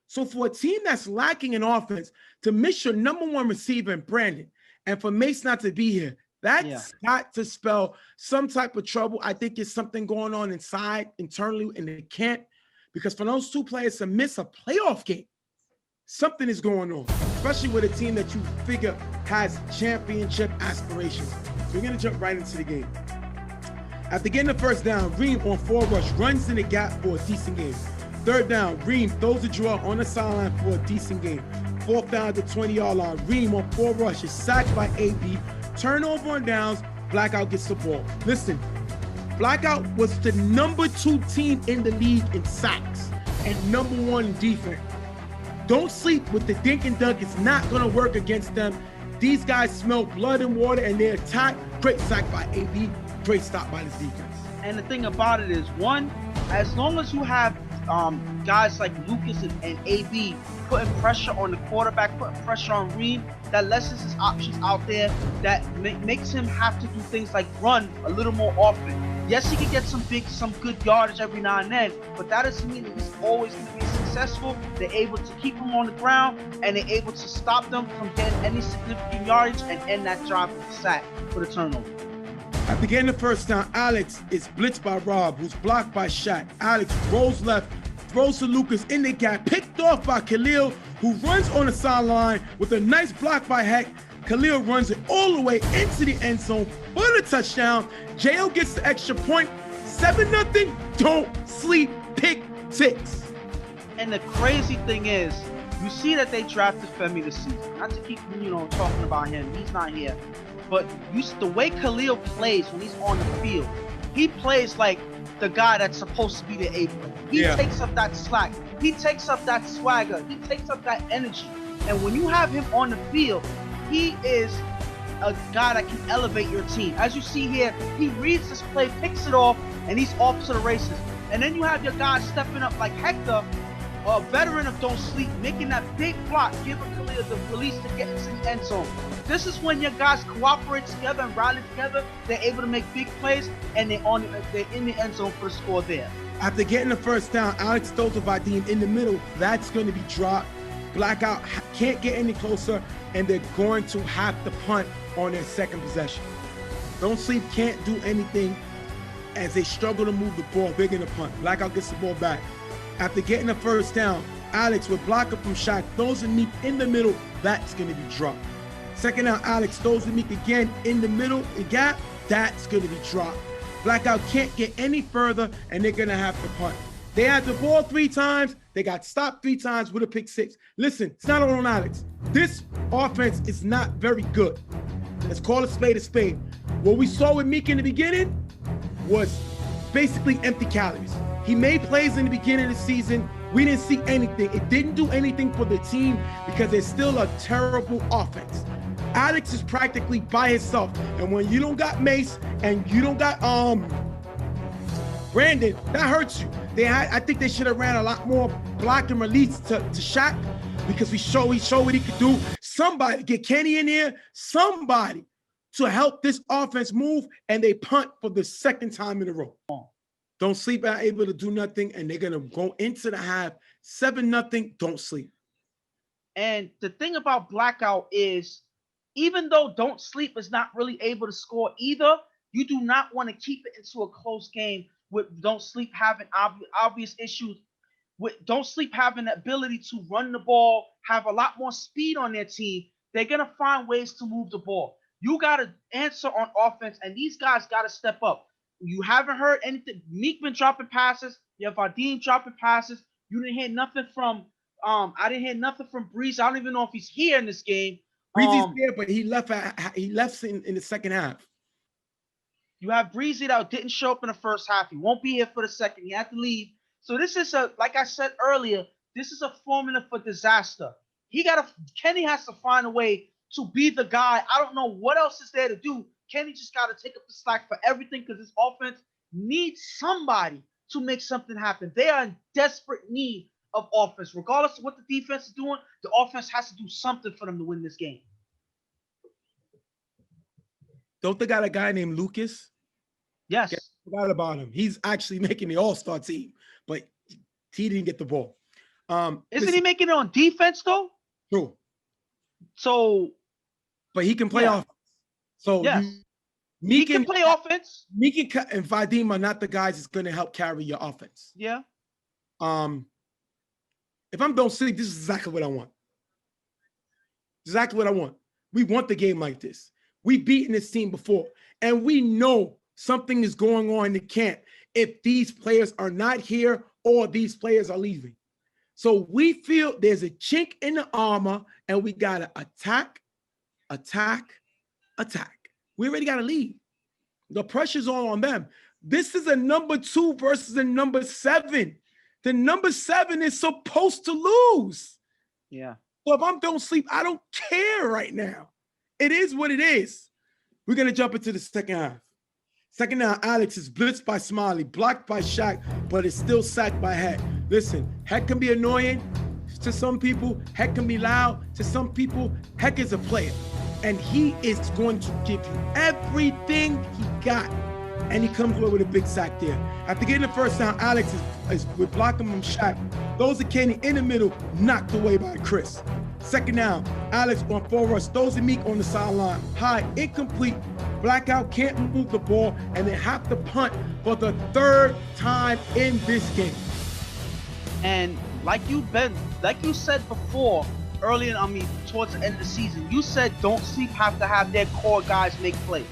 So for a team that's lacking in offense, to miss your number one receiver in Brandon, and for Mace not to be here, that's got to spell some type of trouble. I think there's something going on internally in the camp, because for those two players to miss a playoff game, something is going on, especially with a team that you figure has championship aspirations. So we're going to jump right into the game. After getting the first down, Reem on 4 rush runs in the gap for a decent game. Third down, Reem throws the draw on the sideline for a decent game. Fourth down at the 20-yard line, Reem on 4 rushes, sacked by AB, turnover on downs, Blackout gets the ball. Listen, Blackout was the number 2 team in the league in sacks and number 1 in defense. Don't sleep with the dink and dunk. It's not going to work against them. These guys smell blood and water, and they attack. Great sack by AB. Great stop by this defense. And the thing about it is, one, as long as you have guys like Lucas and AB putting pressure on the quarterback, putting pressure on Reem, that lessens his options out there, that makes him have to do things like run a little more often. Yes, he can get some good yardage every now and then, but that doesn't mean that he's always going to be successful. They're able to keep him on the ground, and they're able to stop them from getting any significant yardage and end that drive with a sack for the turnover. After getting the first down, Alex is blitzed by Rob, who's blocked by Shaq. Alex rolls left, throws to Lucas in the gap, picked off by Khalil, who runs on the sideline with a nice block by Heck. Khalil runs it all the way into the end zone for the touchdown. Jo gets the extra point. 7-0. Don't sleep. Pick 6. And the crazy thing is, you see that they drafted Femi this season. Not to keep talking about him. He's not here. But the way Khalil plays when he's on the field, he plays like the guy that's supposed to be the A player. He takes up that slack. He takes up that swagger. He takes up that energy. And when you have him on the field, he is a guy that can elevate your team. As you see here, he reads this play, picks it off, and he's off to the races. And then you have your guys stepping up like Hector, a veteran of Don't Sleep, making that big block, giving Khalil the release to get into the end zone. This is when your guys cooperate together and rally together. They're able to make big plays, and they're in the end zone for the score there. After getting the first down, Alex throws to Vadim in the middle. That's going to be dropped. Blackout can't get any closer, and they're going to have to punt on their second possession. Don't Sleep can't do anything as they struggle to move the ball. They're going to punt. Blackout gets the ball back. After getting the first down, Alex with blocker from Shaq throws a Meek in the middle. That's going to be dropped. Second down, Alex throws a Meek again in the middle, the gap. That's going to be dropped. Blackout can't get any further, and they're going to have to punt. They had the ball 3 times. They got stopped 3 times with a pick 6. Listen, it's not all on Alex. This offense is not very good. Let's call a spade a spade. What we saw with Meek in the beginning was basically empty calories. He made plays in the beginning of the season. We didn't see anything. It didn't do anything for the team because it's still a terrible offense. Alex is practically by himself. And when you don't got Mace and you don't got Brandon, that hurts you. I think they should have ran a lot more block and release to Shaq, because he showed what he could do. Somebody, get Kenny in here, somebody to help this offense move, and they punt for the second time in a row. Don't Sleep are able to do nothing, and they're going to go into the half 7-0. Don't Sleep. And the thing about Blackout is, even though Don't Sleep is not really able to score either, you do not want to keep it into a close game with Don't Sleep having obvious issues, with Don't Sleep having the ability to run the ball, have a lot more speed on their team. They're going to find ways to move the ball. You got to answer on offense, and these guys got to step up. You haven't heard anything. Meek been dropping passes. You have Vadim dropping passes. You didn't hear nothing from I didn't hear nothing from Breeze. I don't even know if he's here in this game. Breezy's there, but he left in the second half. You have Breezy that didn't show up in the first half. He won't be here for the second. He had to leave. So this is like I said earlier, this is a formula for disaster. Kenny has to find a way to be the guy. I don't know what else is there to do. Kenny just got to take up the slack for everything, because this offense needs somebody to make something happen. They are in desperate need of offense. Regardless of what the defense is doing, the offense has to do something for them to win this game. Don't they got a guy named Lucas? Yes. I forgot about him. He's actually making the all-star team, but he didn't get the ball. Isn't he making it on defense though? True. So, but he can play offense. So yes. He can play offense. Meek and Vadim are not the guys that's going to help carry your offense. Yeah. If I'm Don't Sleep, this is exactly what I want. Exactly what I want. We want the game like this. We've beaten this team before, and we know something is going on in the camp if these players are not here or these players are leaving. So we feel there's a chink in the armor, and we got to attack. We already got to lead. The pressure's all on them. This is a number 2 versus a number 7. The number 7 is supposed to lose. Yeah. So if I'm Don't Sleep, I don't care right now. It is what it is. We're going to jump into the second half. Second half, Alex is blitzed by Smiley, blocked by Shaq, but is still sacked by Heck. Listen, Heck can be annoying to some people. Heck can be loud to some people. Heck is a player, and he is going to give you everything he got. And he comes away with a big sack there. After getting the first down, Alex is with blocking from Shaq. Throws to Kenny in the middle, knocked away by Chris. Second down, Alex on 4 rush, throws to Meek on the sideline. High, incomplete. Blackout can't move the ball, and they have to punt for the 3rd time in this game. And like you said before, towards the end of the season, you said Don't Sleep have to have their core guys make plays.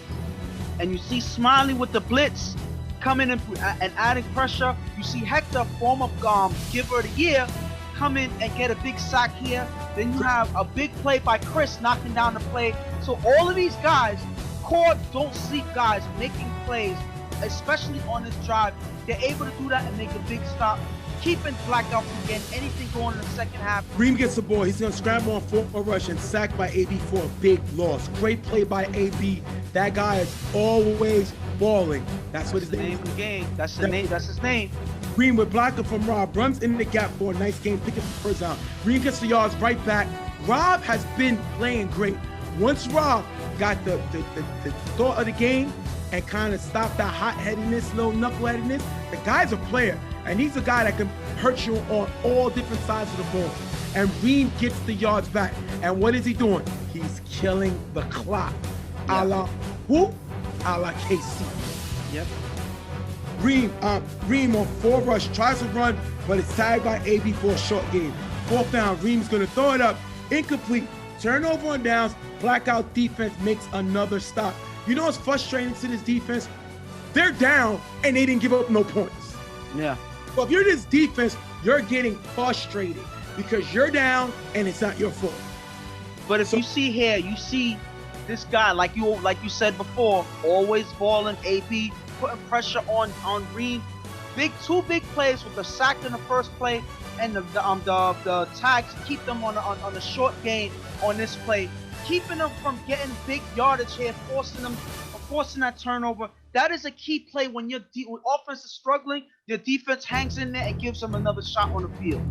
And you see Smiley with the blitz coming in and adding pressure. You see Hector, former giver of the year, come in and get a big sack here. Then you have a big play by Chris knocking down the play. So all of these guys, core Don't Sleep guys, making plays, especially on this drive, they're able to do that and make a big stop, keeping Blackout from getting anything going in the second half. Reem gets the ball. He's going to scramble on 4 rush and sacked by AB for a big loss. Great play by AB. That guy is always balling. That's what his name of the game. That's his name. Reem with blocker from Rob runs in the gap for a nice game, picking the first down. Reem gets the yards right back. Rob has been playing great. Once Rob got the thought of the game and kind of stopped that hot-headedness, little knuckleheadedness, the guy's a player. And he's a guy that can hurt you on all different sides of the ball. And Reem gets the yards back. And what is he doing? He's killing the clock. Yeah. A la who? A la KC. Yep. Reem on 4 rush, tries to run, but it's tagged by AB for a short gain. 4th down, Reem's going to throw it up. Incomplete. Turnover on downs. Blackout defense makes another stop. You know what's frustrating to this defense? They're down, and they didn't give up no points. Yeah. So if you're this defense, you're getting frustrated because you're down and it's not your fault. But if you see here, you see this guy, like you said before, always balling, AB, putting pressure on Reem. Two big plays with the sack in the first play and the tag to keep them on the short gain on this play, keeping them from getting big yardage here, forcing that turnover. That is a key play when your offense is struggling. Your defense hangs in there and gives them another shot on the field.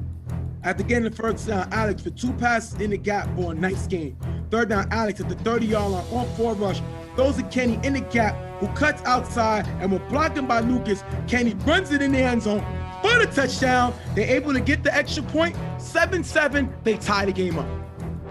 After getting the first down, Alex for 2 passes in the gap for a nice game. 3rd down, Alex at the 30-yard line on 4 rush. Throws to Kenny in the gap, who cuts outside, and with blocking by Lucas, Kenny runs it in the end zone for the touchdown. They're able to get the extra point. 7-7, they tie the game up.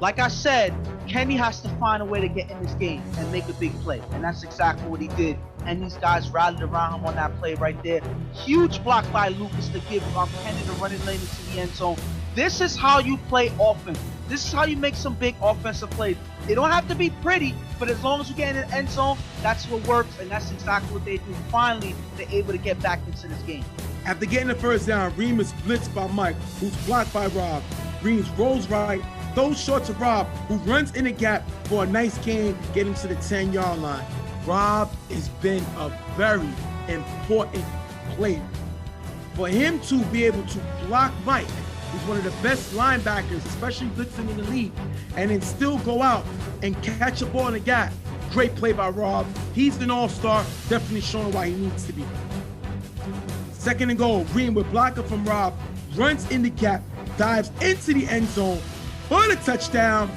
Like I said, Kenny has to find a way to get in this game and make a big play. And that's exactly what he did. And these guys rallied around him on that play right there. Huge block by Lucas to give Kenny the running lane into the end zone. This is how you play offense. This is how you make some big offensive plays. They don't have to be pretty, but as long as you get in the end zone, that's what works, and that's exactly what they do. Finally, they're able to get back into this game. After getting the first down, Reem is blitzed by Mike, who's blocked by Rob. Reem rolls right, throws short to Rob, who runs in the gap for a nice gain, getting to the 10-yard line. Rob has been a very important player. For him to be able to block Mike, who's one of the best linebackers, especially blitzing in the league, and then still go out and catch a ball in the gap. Great play by Rob. He's an all-star, definitely showing why he needs to be. 2nd and goal, Reem with blocker from Rob, runs in the gap, dives into the end zone for the touchdown.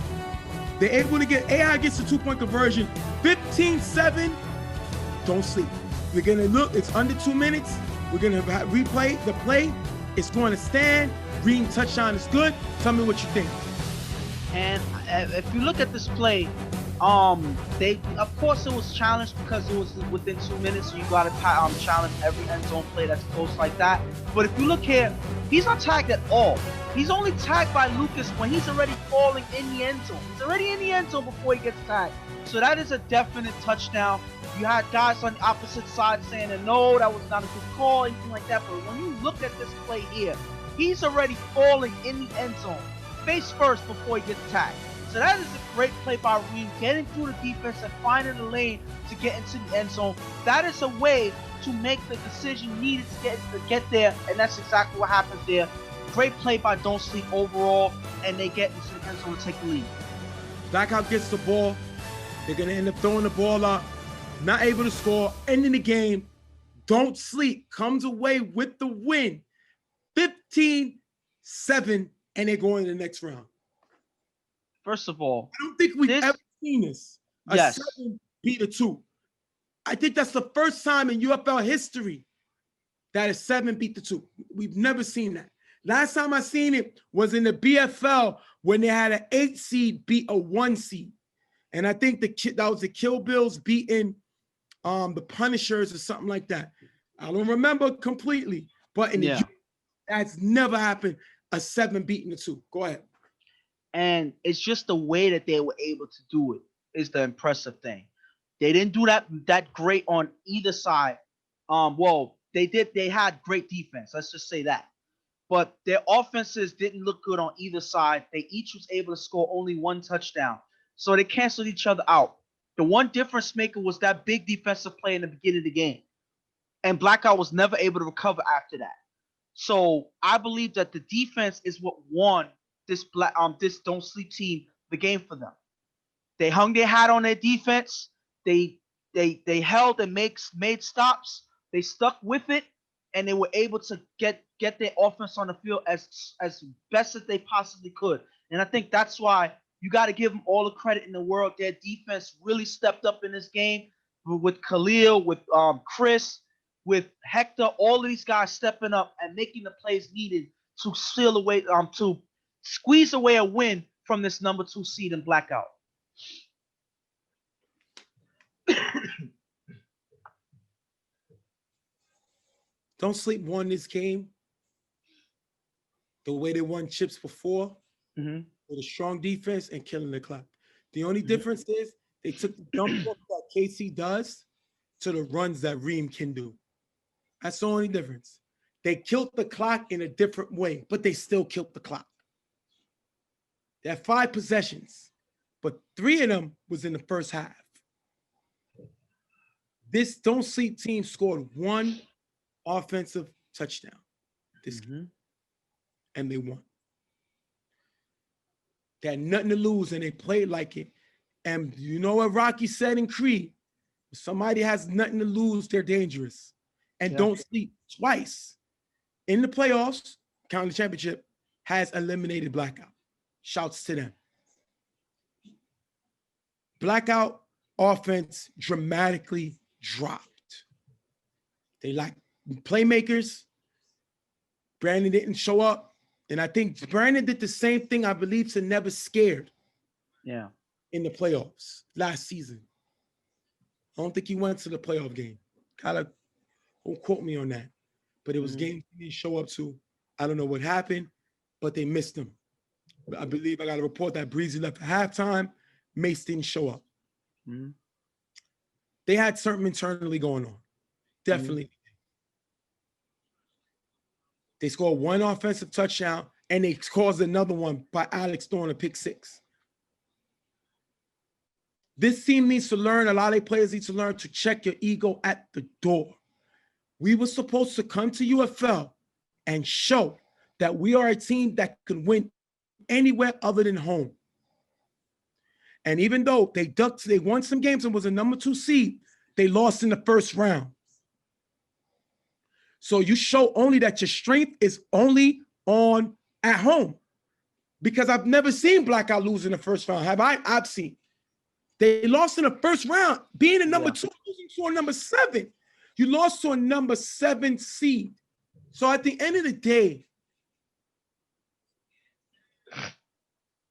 They're able to get, AI gets the 2-point conversion, 15-7. Don't sleep. We're going to look, it's under 2 minutes. We're going to replay the play. It's going to stand. Green touchdown is good. Tell me what you think. And if you look at this play, they, of course, it was challenged because it was within 2 minutes. So you got to challenge every end zone play that's close like that. But if you look here, he's not tagged at all. He's only tagged by Lucas when he's already falling in the end zone. He's already in the end zone before he gets tagged. So that is a definite touchdown. You had guys on the opposite side saying that no, that was not a good call, anything like that. But when you look at this play here, he's already falling in the end zone, face first before he gets tagged. So that is a great play by Reem, getting through the defense and finding the lane to get into the end zone. That is a way to make the decision needed to get there, and that's exactly what happens there. Great play by Don't Sleep overall, and they get into the end zone to take the lead. Blackout gets the ball. They're going to end up throwing the ball up, not able to score, ending the game. Don't Sleep comes away with the win, 15-7, and they're going to the next round. First of all, I don't think we've ever seen this. A yes. 7 beat a 2. I think that's the first time in UFL history that a 7 beat the 2. We've never seen that. Last time I seen it was in the BFL when they had an 8 seed beat a 1 seed. And I think that was the Kill Bills beating the Punishers or something like that. I don't remember completely, but in the that's never happened, a 7 beating the 2. Go ahead. And it's just the way that they were able to do it is the impressive thing. They didn't do that great on either side. Well, they did. They had great defense. Let's just say that. But their offenses didn't look good on either side. They each was able to score only 1 touchdown. So they canceled each other out. The one difference maker was that big defensive play in the beginning of the game. And Blackout was never able to recover after that. So I believe that the defense is what won this Don't Sleep team the game for them. They hung their hat on their defense. They held and made stops. They stuck with it, and they were able to get their offense on the field as best as they possibly could. And I think that's why you got to give them all the credit in the world. Their defense really stepped up in this game with Khalil, with Chris, with Hector. All of these guys stepping up and making the plays needed to seal away, to squeeze away a win from this number 2 seed in Blackout. Don't Sleep won this game the way they won chips before, with a strong defense and killing the clock. The only difference is they took the dump off that KC does to the runs that Reem can do. That's the only difference. They killed the clock in a different way, but they still killed the clock. They had 5 possessions, but 3 of them was in the first half. This Don't Sleep team scored 1 offensive touchdown this game, and they won. They had nothing to lose, and they played like it. And you know what Rocky said in Creed? If somebody has nothing to lose, they're dangerous. And Don't Sleep twice in the playoffs, counting the championship, has eliminated Blackout. Shouts to them. Blackout offense dramatically dropped. They lack playmakers. Brandon didn't show up. And I think Brandon did the same thing, I believe, to Never Scared. Yeah. In the playoffs last season. I don't think he went to the playoff game. Don't quote me on that. But it was games he didn't show up to. I don't know what happened, but they missed him. I believe I got a report that Breezy left at halftime. Mace didn't show up. They had something internally going on. Definitely. They scored 1 offensive touchdown, and they caused another one by Alex throwing a pick 6. This team needs to learn, a lot of their players need to learn to check your ego at the door. We were supposed to come to UFL and show that we are a team that can win anywhere other than home. And even though they won some games and was a number 2 seed, they lost in the first round. So you show only that your strength is only on at home. Because I've never seen Blackout lose in the first round. I've seen. They lost in the first round, being a number 2, losing to a number 7. You lost to a number 7 seed. So at the end of the day,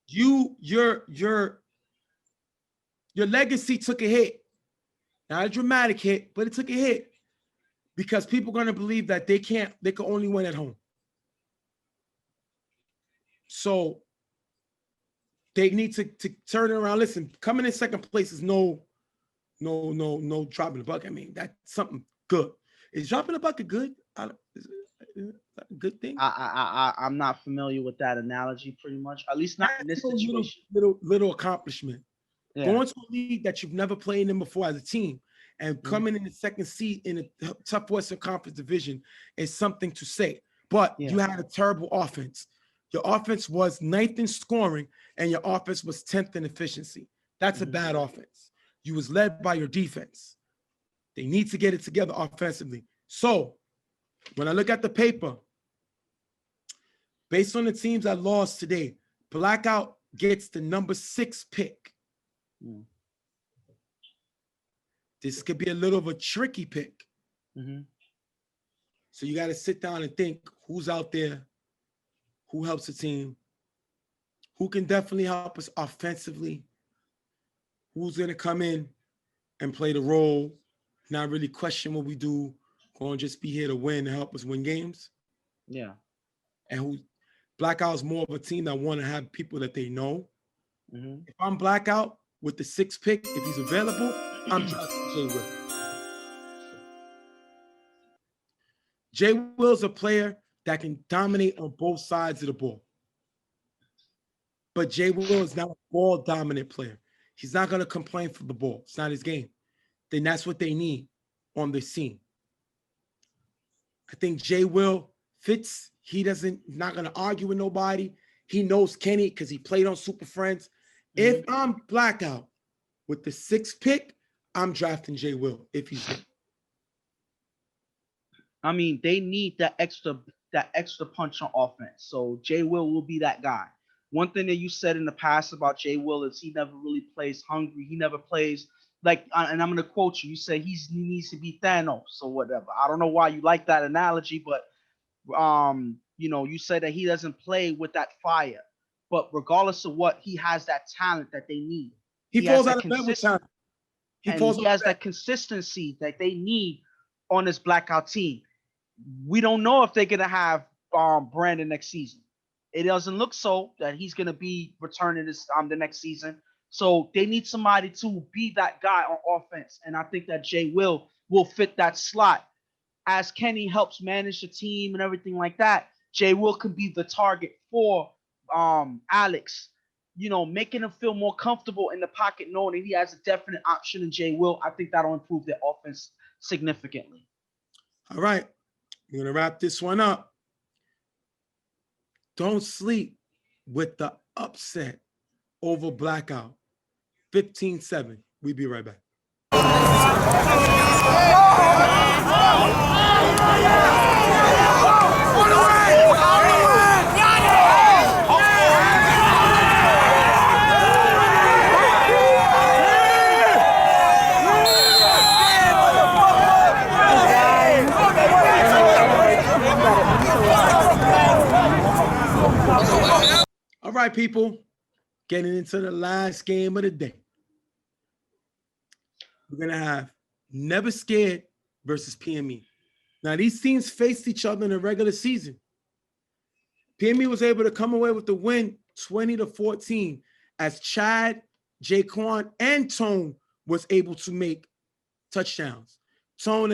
your legacy took a hit. Not a dramatic hit, but it took a hit. Because people are going to believe that they can only win at home. So they need to turn it around. Listen, coming in second place is no dropping the bucket. I mean, that's something good. Is dropping the bucket good? Is it a good thing? I'm not familiar with that analogy, pretty much. At least not in this situation. Little accomplishment. Yeah. Going to a league that you've never played in before as a team and coming in the second seed in a tough Western Conference division is something to say. But you had a terrible offense. Your offense was 9th in scoring, and your offense was 10th in efficiency. That's a bad offense. You was led by your defense. They need to get it together offensively. So when I look at the paper, based on the teams that lost today, Blackout gets the number 6 pick. This could be a little of a tricky pick. So you got to sit down and think who's out there, who helps the team, who can definitely help us offensively, who's going to come in and play the role, not really question what we do, going to just be here to win and help us win games. Yeah. And who Blackout's more of a team that want to have people that they know. If I'm Blackout with the 6th pick, if he's available, I'm drafting Jay Will. Jay Will's a player that can dominate on both sides of the ball. But Jay Will is not a ball-dominant player. He's not going to complain for the ball. It's not his game. Then that's what they need on this team. I think Jay Will fits. He's not going to argue with nobody. He knows Kenny because he played on Super Friends. If I'm Blackout with the 6th pick, I'm drafting Jay Will if he's there. I mean, they need that extra punch on offense. So Jay will be that guy. One thing that you said in the past about Jay Will is he never really plays hungry. He never plays like, and I'm going to quote you. You say he needs to be Thanos or whatever. I don't know why you like that analogy, but you said that he doesn't play with that fire. But regardless of what, he has that talent that they need. He falls out of bed with talent. He has that consistency that they need on this Blackout team. We don't know if they're gonna have Brandon next season. It doesn't look so that he's gonna be returning this the next season. So they need somebody to be that guy on offense, and I think that Jay will fit that slot. As Kenny helps manage the team and everything like that, Jay Will could be the target for Alex. Making him feel more comfortable in the pocket, knowing that he has a definite option in Jay Will. I think that'll improve their offense significantly. All right. We're going to wrap this one up. Don't sleep with the upset over Blackout. 15-7. We'll be right back. All right, people, getting into the last game of the day. We're going to have Never Scared versus PME. Now, these teams faced each other in the regular season. PME was able to come away with the win 20-14 as Chad, Jaquan, and Tone was able to make touchdowns. Jaquan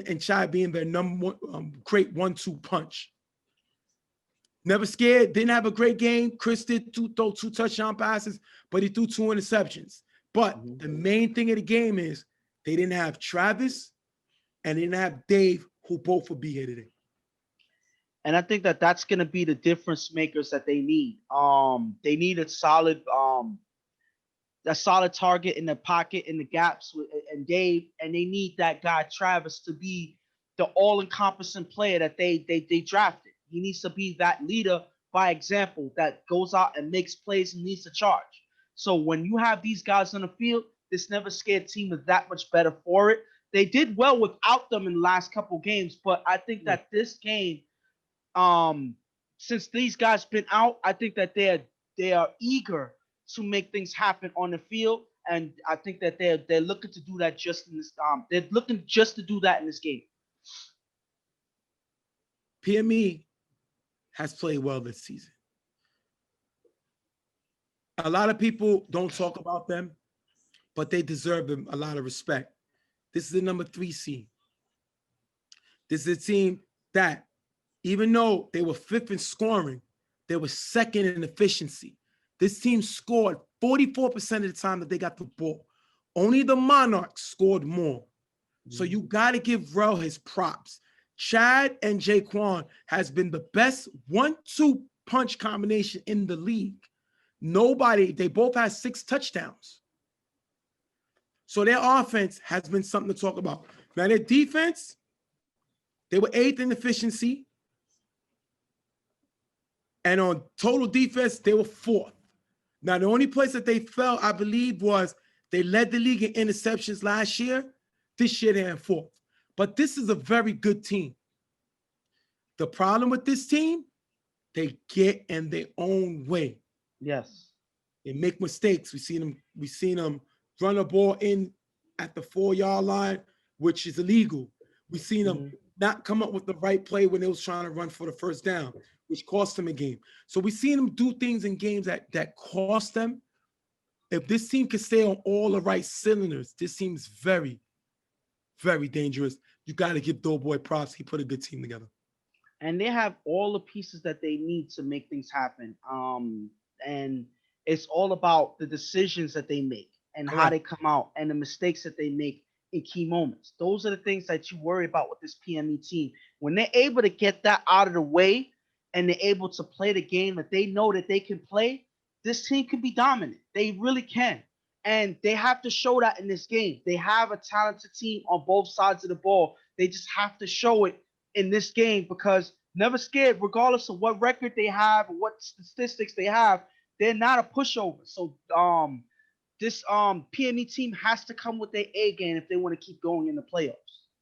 and Chad being their number one great 1-2 punch. Never Scared, didn't have a great game. Chris did throw 2 touchdown passes, but he threw 2 interceptions. But the main thing of the game is they didn't have Travis and they didn't have Dave, who both will be here today. And I think that that's going to be the difference makers that they need. They need a solid target in the pocket, in the gaps, and Dave, and they need that guy Travis to be the all-encompassing player that they drafted. He needs to be that leader by example that goes out and makes plays and needs to charge. So when you have these guys on the field, this Never Scared team is that much better for it. They did well without them in the last couple games, but I think that this game, since these guys been out, I think that they are eager to make things happen on the field, and I think that they're looking to do that just in this. They're looking just to do that in this game. PME has played well this season. A lot of people don't talk about them, but they deserve them a lot of respect. This is the number 3 seed. This is a team that, even though they were 5th in scoring, they were 2nd in efficiency. This team scored 44% of the time that they got the ball. Only the Monarchs scored more. So you got to give Rel his props. Chad and Jaquan has been the best 1-2 punch combination in the league. They both had 6 touchdowns. So their offense has been something to talk about. Now their defense, they were 8th in efficiency. And on total defense, they were 4th. Now the only place that they fell, I believe, was they led the league in interceptions last year. This year they're in 4th. But this is a very good team. The problem with this team, they get in their own way. Yes. They make mistakes. We've seen them run a ball in at the 4-yard line, which is illegal. We've seen them not come up with the right play when they was trying to run for the first down, which cost them a game. So we've seen them do things in games that cost them. If this team can stay on all the right cylinders, this team's very, very dangerous. You got to give Doughboy props. He put a good team together. And they have all the pieces that they need to make things happen. And it's all about the decisions that they make and how they come out and the mistakes that they make in key moments. Those are the things that you worry about with this PME team. When they're able to get that out of the way and they're able to play the game that they know that they can play, this team can be dominant. They really can. And they have to show that in this game. They have a talented team on both sides of the ball. They just have to show it in this game, because Never Scared, regardless of what record they have or what statistics they have, they're not a pushover. So this PME team has to come with their A game if they want to keep going in the playoffs.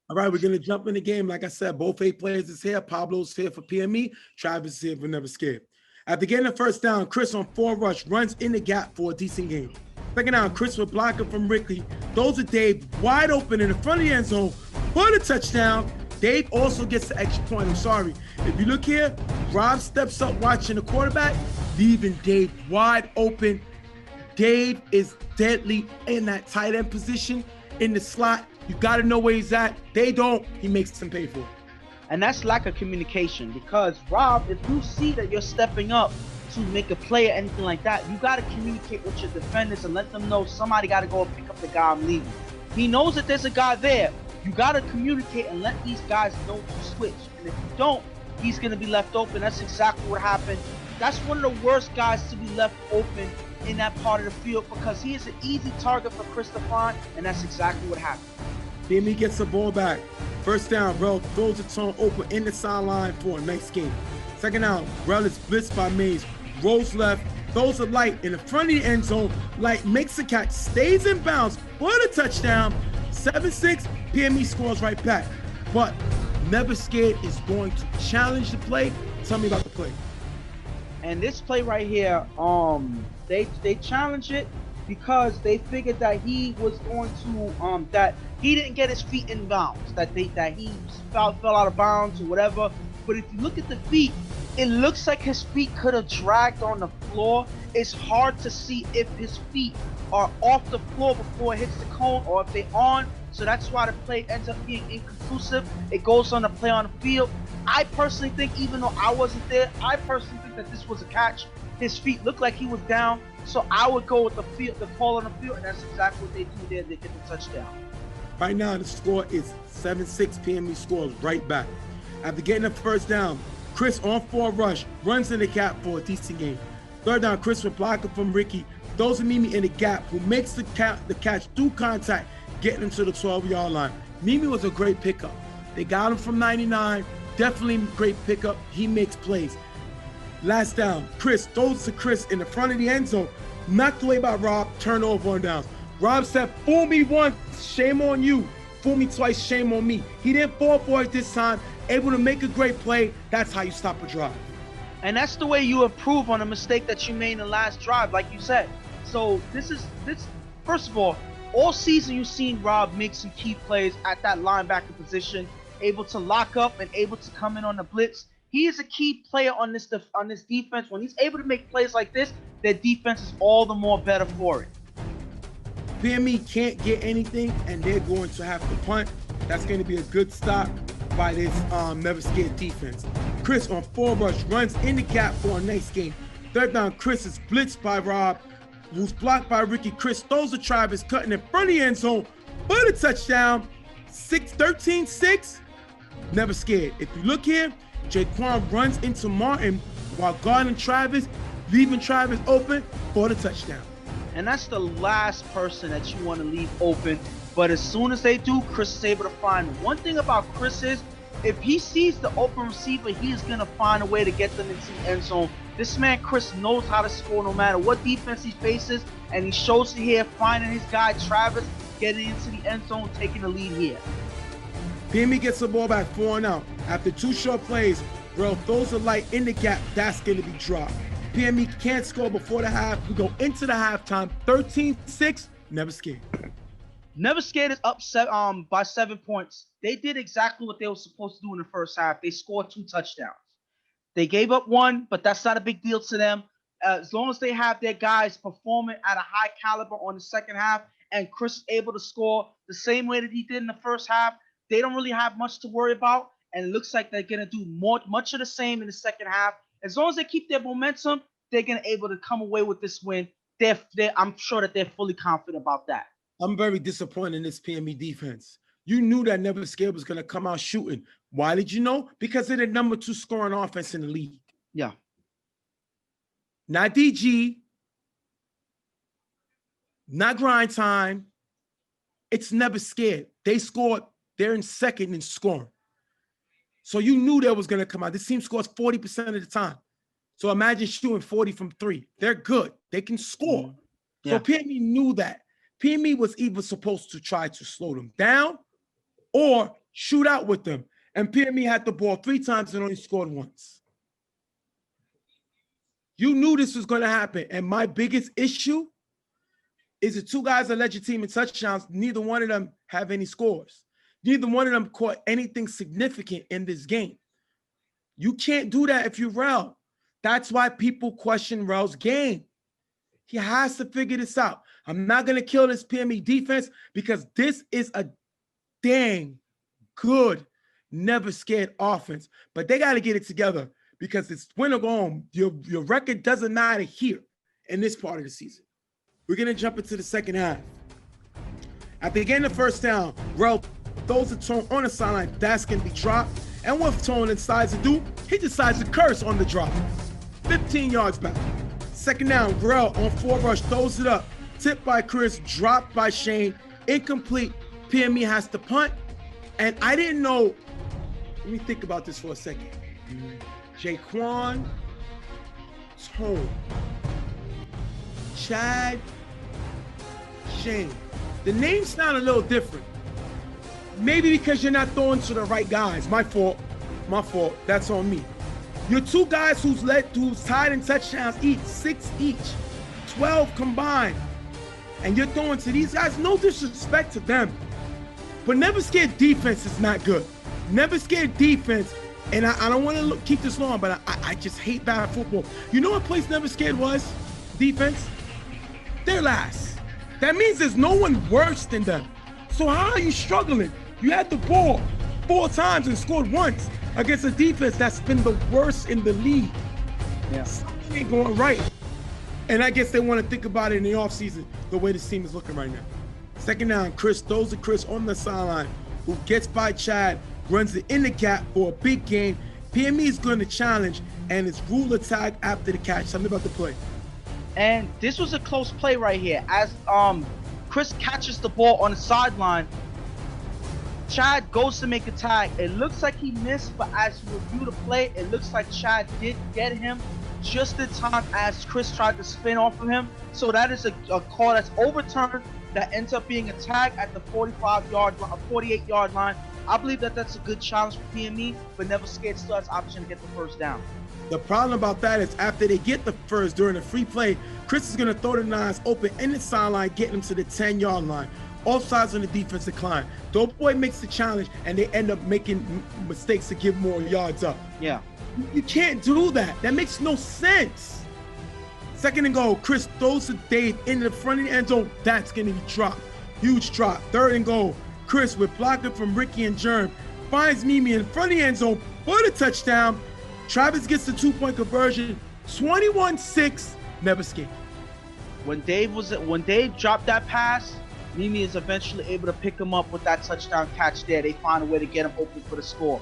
All right, we're going to jump in the game. Like I said, both 8 players is here. Pablo's here for PME. Travis is here for Never Scared. After getting the first down, Chris on 4 rush runs in the gap for a decent game. Second down, Chris with blocking from Ricky. Throws to Dave wide open in the front of the end zone for the touchdown. Dave also gets the extra point. I'm sorry. If you look here, Rob steps up watching the quarterback, leaving Dave wide open. Dave is deadly in that tight end position in the slot. You got to know where he's at. They don't. He makes them pay for it. And that's lack of communication, because Rob, if you see that you're stepping up to make a play or anything like that, you got to communicate with your defenders and let them know somebody got to go and pick up the guy I'm leaving. He knows that there's a guy there. You got to communicate and let these guys know to switch. And if you don't, he's going to be left open. That's exactly what happened. That's one of the worst guys to be left open in that part of the field, because he is an easy target for Chris Stefan, and that's exactly what happened. PME gets the ball back. First down, Rel throws it on open in the sideline for a nice game. Second down, Rel is blitzed by Mays. Rolls left, throws a Light in the front of the end zone. Light makes a catch, stays in bounds for the touchdown. 7-6, PME scores right back. But Never Scared is going to challenge the play. Tell me about the play. And this play right here, they challenge it because they figured that he was going to that he didn't get his feet in bounds, that he fell out of bounds or whatever. But if you look at the feet, it looks like his feet could have dragged on the floor. It's hard to see if his feet are off the floor before it hits the cone or if they're on. So that's why the play ends up being inconclusive. It goes on the play on the field. I personally think, even though I wasn't there, I personally think that this was a catch. His feet looked like he was down. So I would go with the call on the field, and that's exactly what they do there. They get the touchdown. Right now, the score is 7-6. PME scores right back. After getting the first down, Chris on 4 rush, runs in the gap for a decent game. Third down, Chris with blocking from Ricky, throws to Mimi in the gap, who makes the catch through contact, getting him to the 12-yard line. Mimi was a great pickup. They got him from 99, Definitely great pickup. He makes plays. Last down, Chris throws to Chris in the front of the end zone. Knocked away by Rob, turnover on downs. Rob said, fool me once, shame on you. Fool me twice, shame on me. He didn't fall for it this time. Able to make a great play. That's how you stop a drive. And that's the way you improve on a mistake that you made in the last drive, like you said. So this first of all season you've seen Rob make some key plays at that linebacker position, able to lock up and able to come in on the blitz. He is a key player on this defense. When he's able to make plays like this, their defense is all the more better for it. PME can't get anything, and they're going to have to punt. That's going to be a good stop by this Never Scared defense. Chris on 4 rush runs in the gap for a nice gain. Third down, Chris is blitzed by Rob, who's blocked by Ricky. Chris throws to Travis, cutting in front of the end zone for the touchdown. 13-6. Never Scared. If you look here, Jaquan runs into Martin while guarding Travis, leaving Travis open for the touchdown. And that's the last person that you want to leave open. But as soon as they do, Chris is able to find. One thing about Chris is, if he sees the open receiver, he is going to find a way to get them into the end zone. This man, Chris, knows how to score no matter what defense he faces. And he shows it here, finding his guy, Travis, getting into the end zone, taking the lead here. PME gets the ball back 4 and out. After 2 short plays, Burrell throws a light in the gap. That's going to be dropped. PME can't score before the half. We go into the halftime, 13-6. Never Scared. Never Scared is up by 7 points. They did exactly what they were supposed to do in the first half. They scored 2 touchdowns. They gave up 1, but that's not a big deal to them. As long as they have their guys performing at a high caliber on the second half, and Chris is able to score the same way that he did in the first half, they don't really have much to worry about. And it looks like they're going to do much of the same in the second half. As long as they keep their momentum, they're going to be able to come away with this win. I'm sure that they're fully confident about that. I'm very disappointed in this PME defense. You knew that Never Scared was going to come out shooting. Why did you know? Because they're the number 2 scoring offense in the league. Yeah. Not DG. Not grind time. It's Never Scared. They scored. They're in second in scoring. So you knew that was going to come out. This team scores 40% of the time. So imagine shooting 40 from 3. They're good. They can score. Yeah. So PME knew that. PME was either supposed to try to slow them down or shoot out with them. And PME had the ball 3 times and only scored once. You knew this was going to happen. And my biggest issue is the 2 guys that led your team in touchdowns. Neither one of them have any scores. Neither one of them caught anything significant in this game. You can't do that if you're Rel. That's why people question Rel's game. He has to figure this out. I'm not going to kill this PME defense because this is a dang good, Never Scared offense. But they got to get it together because it's win or go home. Your record doesn't matter here in this part of the season. We're going to jump into the second half. After getting the first down, Rel throws a Tone on the sideline. That's going to be dropped. And what Tone decides to do, he decides to curse on the drop. 15 yards back. Second down, Burrell on 4 rush, throws it up. Tipped by Chris, dropped by Shane. Incomplete. PME has to punt. And I didn't know. Let me think about this for a second. Jaquan, Tone, Chad, Shane. The names sound a little different. Maybe because you're not throwing to the right guys. My fault. That's on me. Your 2 guys who's tied in touchdowns each, 6 each, 12 combined. And you're throwing to these guys, no disrespect to them. But Never Scared defense is not good. Never Scared defense, and I don't want to keep this long, but I just hate bad football. You know what place Never Scared was? Defense? They're last. That means there's no one worse than them. So how are you struggling? You had the ball 4 times and scored once against a defense that's been the worst in the league. Yeah. Something ain't going right. And I guess they want to think about it in the offseason, the way this team is looking right now. Second down, Chris throws to Chris on the sideline, who gets by Chad, runs it in the gap for a big gain. PME is going to challenge, and it's rule attack after the catch. Tell me about the play. And this was a close play right here. As Chris catches the ball on the sideline, Chad goes to make a tag. It looks like he missed, but as you review the play, it looks like Chad did get him just in time as Chris tried to spin off of him. So that is a call that's overturned that ends up being a tag at the 48-yard line. I believe that that's a good challenge for PME, but Never Scared still has option to get the first down. The problem about that is after they get the first during the free play, Chris is going to throw the nines open in the sideline, getting them to the 10-yard line. Offsides on the defensive line. Dope Boy makes the challenge, and they end up making mistakes to give more yards up. Yeah. You can't do that. That makes no sense. Second and goal, Chris throws to Dave into the front of the end zone. That's going to be dropped. Huge drop. Third and goal, Chris with blocking from Ricky and Germ finds Mimi in front of the end zone for the touchdown. Travis gets the 2-point conversion. 21-6, Never Scared. When Dave dropped that pass, Mimi is eventually able to pick him up with that touchdown catch there. They find a way to get him open for the score.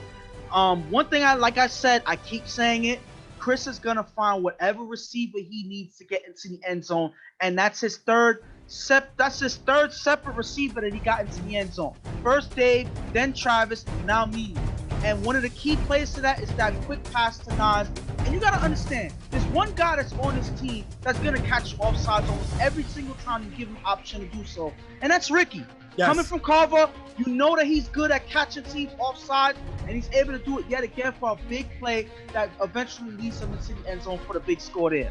One thing I said, I keep saying it, Chris is going to find whatever receiver he needs to get into the end zone, and that's his third separate receiver that he got into the end zone. First Dave, then Travis, now Mimi. And one of the key plays to that is that quick pass to Nas. And you got to understand, there's one guy that's on this team that's going to catch you offsides almost every single time you give him option to do so. And that's Ricky. Yes. Coming from Carver, you know that he's good at catching teams offside, and he's able to do it yet again for a big play that eventually leads him into the end zone for the big score there.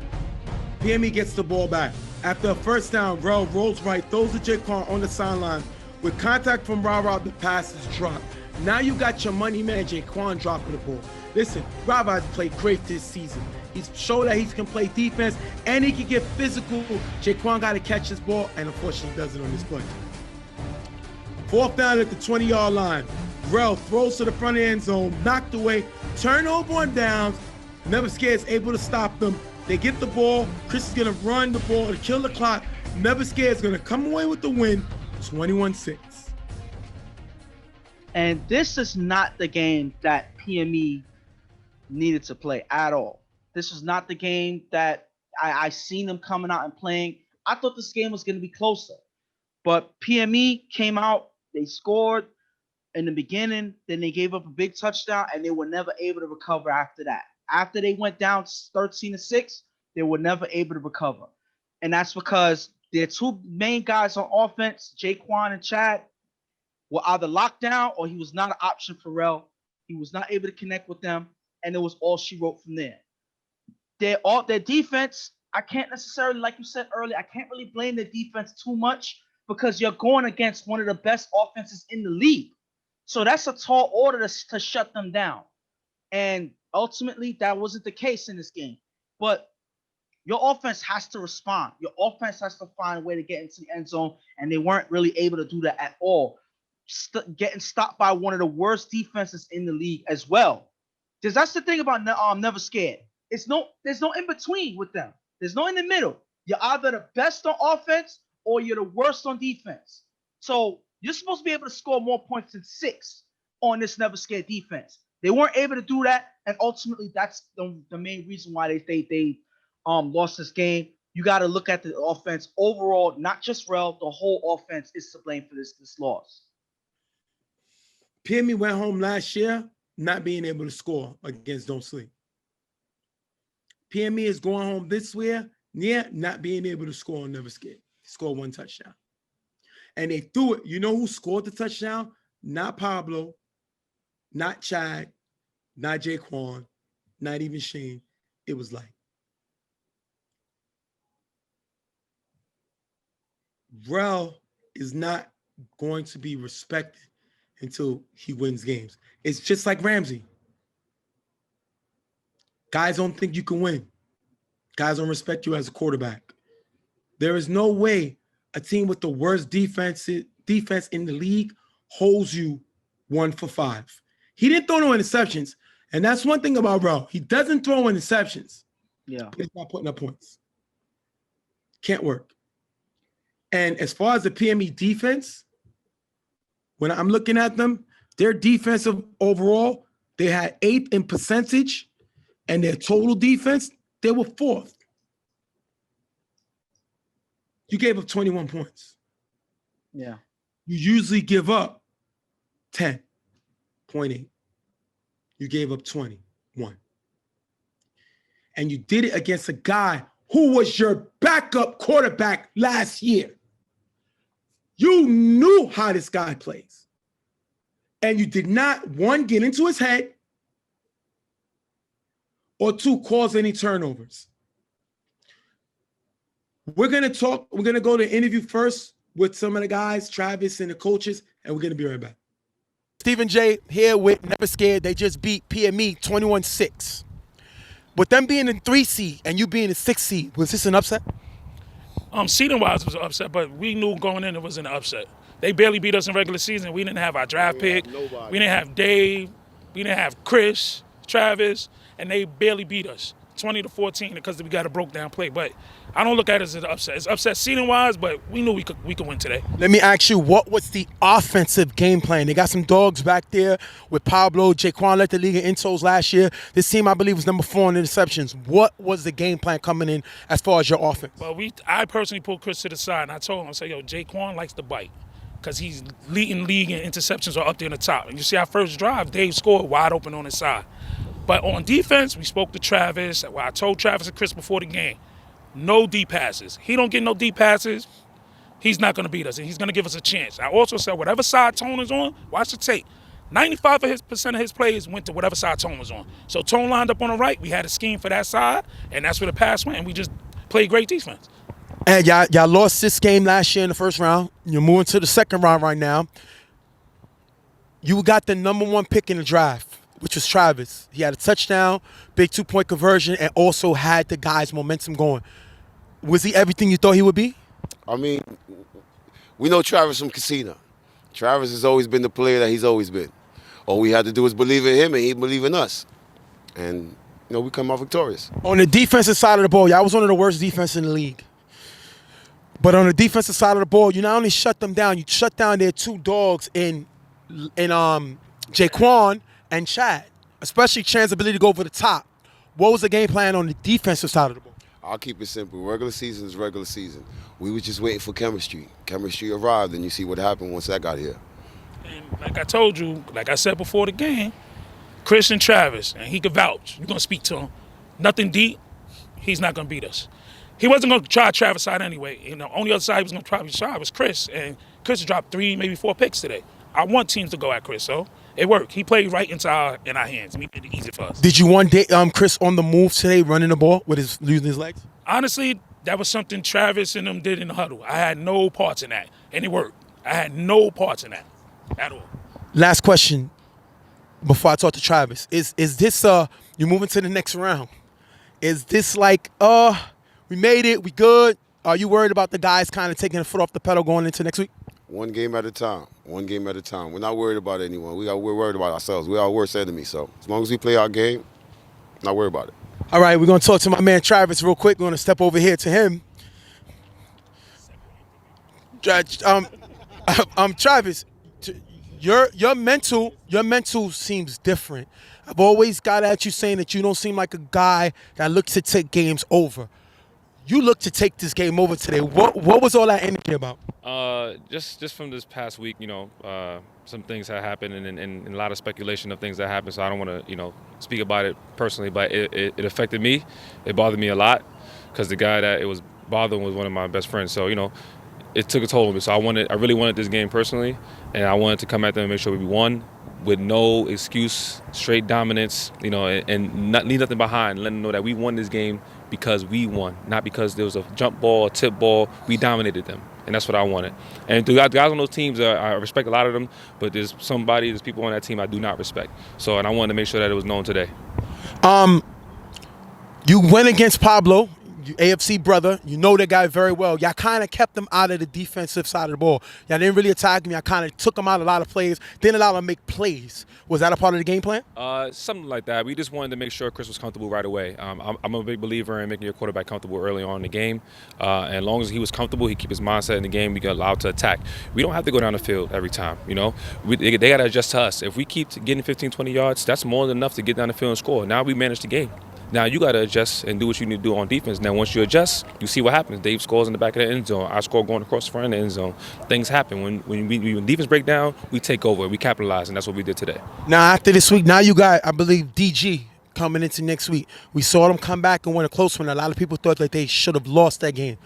PME gets the ball back. After a first down, Rel rolls right, throws to Jaquan on the sideline. With contact from Ra, the pass is dropped. Now you got your money man, Jaquan, dropping the ball. Listen, Ra played great this season. He's showed that he can play defense and he can get physical. Jaquan got to catch his ball, and unfortunately he does it on this play. Fourth down at the 20-yard line. Rel throws to the front of the end zone, knocked away, turnover on downs. Never Scared is able to stop them. They get the ball. Chris is going to run the ball to kill the clock. Never Scared is going to come away with the win, 21-6. And this is not the game that PME needed to play at all. This was not the game that I seen them coming out and playing. I thought this game was going to be closer. But PME came out, they scored in the beginning, then they gave up a big touchdown, and they were never able to recover after that. After they went down 13-6, they were never able to recover. And that's because their two main guys on offense, Jaquan and Chad, were either locked down or he was not an option for Rel. He was not able to connect with them, and it was all she wrote from there. Their defense, I can't necessarily, like you said earlier, I can't really blame their defense too much because you're going against one of the best offenses in the league. So that's a tall order to shut them down. And ultimately, that wasn't the case in this game. But your offense has to respond. Your offense has to find a way to get into the end zone, and they weren't really able to do that at all. Getting stopped by one of the worst defenses in the league as well. Because that's the thing about Never Scared. There's no in between with them. There's no in the middle. You're either the best on offense or you're the worst on defense. So you're supposed to be able to score more points than 6 on this Never Scared defense. They weren't able to do that, and ultimately that's the main reason why they lost this game. You got to look at the offense overall, not just Rel. The whole offense is to blame for this loss. PME went home last year not being able to score against Don't Sleep. PME is going home this year not being able to score on Never Scared. Score one touchdown. And they threw it. You know who scored the touchdown? Not Pablo, not Chad, not Jaquan, not even Shane. It was Light. Rel is not going to be respected until he wins games. It's just like Ramsey. Guys don't think you can win. Guys don't respect you as a quarterback. There is no way a team with the worst defense in the league holds you 1 for 5. He didn't throw no interceptions, and that's one thing about Rel. He doesn't throw interceptions. Yeah. But he's not putting up points. Can't work. And as far as the PME defense, when I'm looking at them, their defensive overall, they had 8th in percentage, and their total defense, they were 4th. You gave up 21 points. Yeah. You usually give up 10.8. You gave up 21. And you did it against a guy who was your backup quarterback last year. You knew how this guy plays. And you did not, one, get into his head, or two, cause any turnovers. We're going to go to interview first with some of the guys, Travis and the coaches, and we're going to be right back. Stephen J. here with Never Scared. They just beat PME 21-6. With them being in 3 seed and you being in 6 seed, was this an upset? Seeding-wise, it was an upset, but we knew going in it was an upset. They barely beat us in regular season. We didn't have our draft pick. We didn't have Dave. We didn't have Chris, Travis, and they barely beat us 20-14 because we got a broke-down play. But I don't look at it as an upset. It's upset seeding-wise, but we knew we could win today. Let me ask you, what was the offensive game plan? They got some dogs back there with Pablo. Jaquan led the league in intos last year. This team, I believe, was number 4 in interceptions. What was the game plan coming in as far as your offense? Well, I personally pulled Chris to the side, and I told him, I said, yo, Jaquan likes to bite because he's leading league in interceptions are up there in the top. And you see our first drive, Dave scored wide open on his side. But on defense, we spoke to Travis. Well, I told Travis and Chris before the game, no deep passes. He don't get no deep passes, he's not going to beat us, and he's going to give us a chance. I also said whatever side Tone is on, watch the tape. 95% of his plays went to whatever side Tone was on. So Tone lined up on the right. We had a scheme for that side, and that's where the pass went, and we just played great defense. And y'all lost this game last year in the first round. You're moving to the second round right now. You got the number 1 pick in the draft, which was Travis. He had a touchdown, big 2-point conversion, and also had the guys' momentum going. Was he everything you thought he would be? I mean, we know Travis from Casino. Travis has always been the player that he's always been. All we had to do was believe in him, and he believed in us. And, we come out victorious. On the defensive side of the ball, y'all was one of the worst defense in the league. But on the defensive side of the ball, you not only shut them down, you shut down their 2 dogs in Jaquan and Chad, especially Chan's ability to go over the top. What was the game plan on the defensive side of the ball? I'll keep it simple. Regular season is regular season. We were just waiting for chemistry. Chemistry arrived, and you see what happened once that got here. And like I told you, like I said before the game, Chris and Travis, and he could vouch. You're going to speak to him. Nothing deep, he's not going to beat us. He wasn't going to try Travis' side anyway. The only other side he was going to try was Chris, and Chris dropped 3, maybe 4 picks today. I want teams to go at Chris, so it worked. He played right into our hands. He made it easy for us. Did you want Chris on the move today, running the ball with losing his legs? Honestly, that was something Travis and them did in the huddle. I had no parts in that, and it worked. I had no parts in that at all. Last question before I talk to Travis. Is this you're moving to the next round? Is this like we made it, we good? Are you worried about the guys kind of taking a foot off the pedal going into next week? One game at a time. One game at a time. We're not worried about anyone. We're worried about ourselves. We're our worst enemy. So as long as we play our game, not worried about it. All right, we're going to talk to my man Travis real quick. We're going to step over here to him. Travis, your mental seems different. I've always got at you saying that you don't seem like a guy that looks to take games over. You look to take this game over today. What was all that energy about? Just from this past week, some things have happened and a lot of speculation of things that happened. So I don't want to, speak about it personally, but it affected me. It bothered me a lot because the guy that it was bothering was one of my best friends. So, it took a toll on me. So I really wanted this game personally, and I wanted to come at them and make sure we won with no excuse, straight dominance, and not leave nothing behind, letting them know that we won this game because we won, not because there was a jump ball, a tip ball. We dominated them, and that's what I wanted. And the guys on those teams, I respect a lot of them, but there's people on that team I do not respect. So, and I wanted to make sure that it was known today. You went against Pablo, AFC brother. You know that guy very well. Y'all kind of kept him out of the defensive side of the ball. Y'all didn't really attack him. Y'all kind of took him out of a lot of plays. Didn't allow him to make plays. Was that a part of the game plan? Something like that. We just wanted to make sure Chris was comfortable right away. I'm a big believer in making your quarterback comfortable early on in the game. And as long as he was comfortable, he keep his mindset in the game, we get allowed to attack. We don't have to go down the field every time, They got to adjust to us. If we keep getting 15, 20 yards, that's more than enough to get down the field and score. Now we manage the game. Now you got to adjust and do what you need to do on defense. Now once you adjust, you see what happens. Dave scores in the back of the end zone. I score going across the front of the end zone. Things happen. When defense break down, we take over. We capitalize, and that's what we did today. Now after this week, now you got, I believe, DG coming into next week. We saw them come back and win a close one. A lot of people thought that they should have lost that game.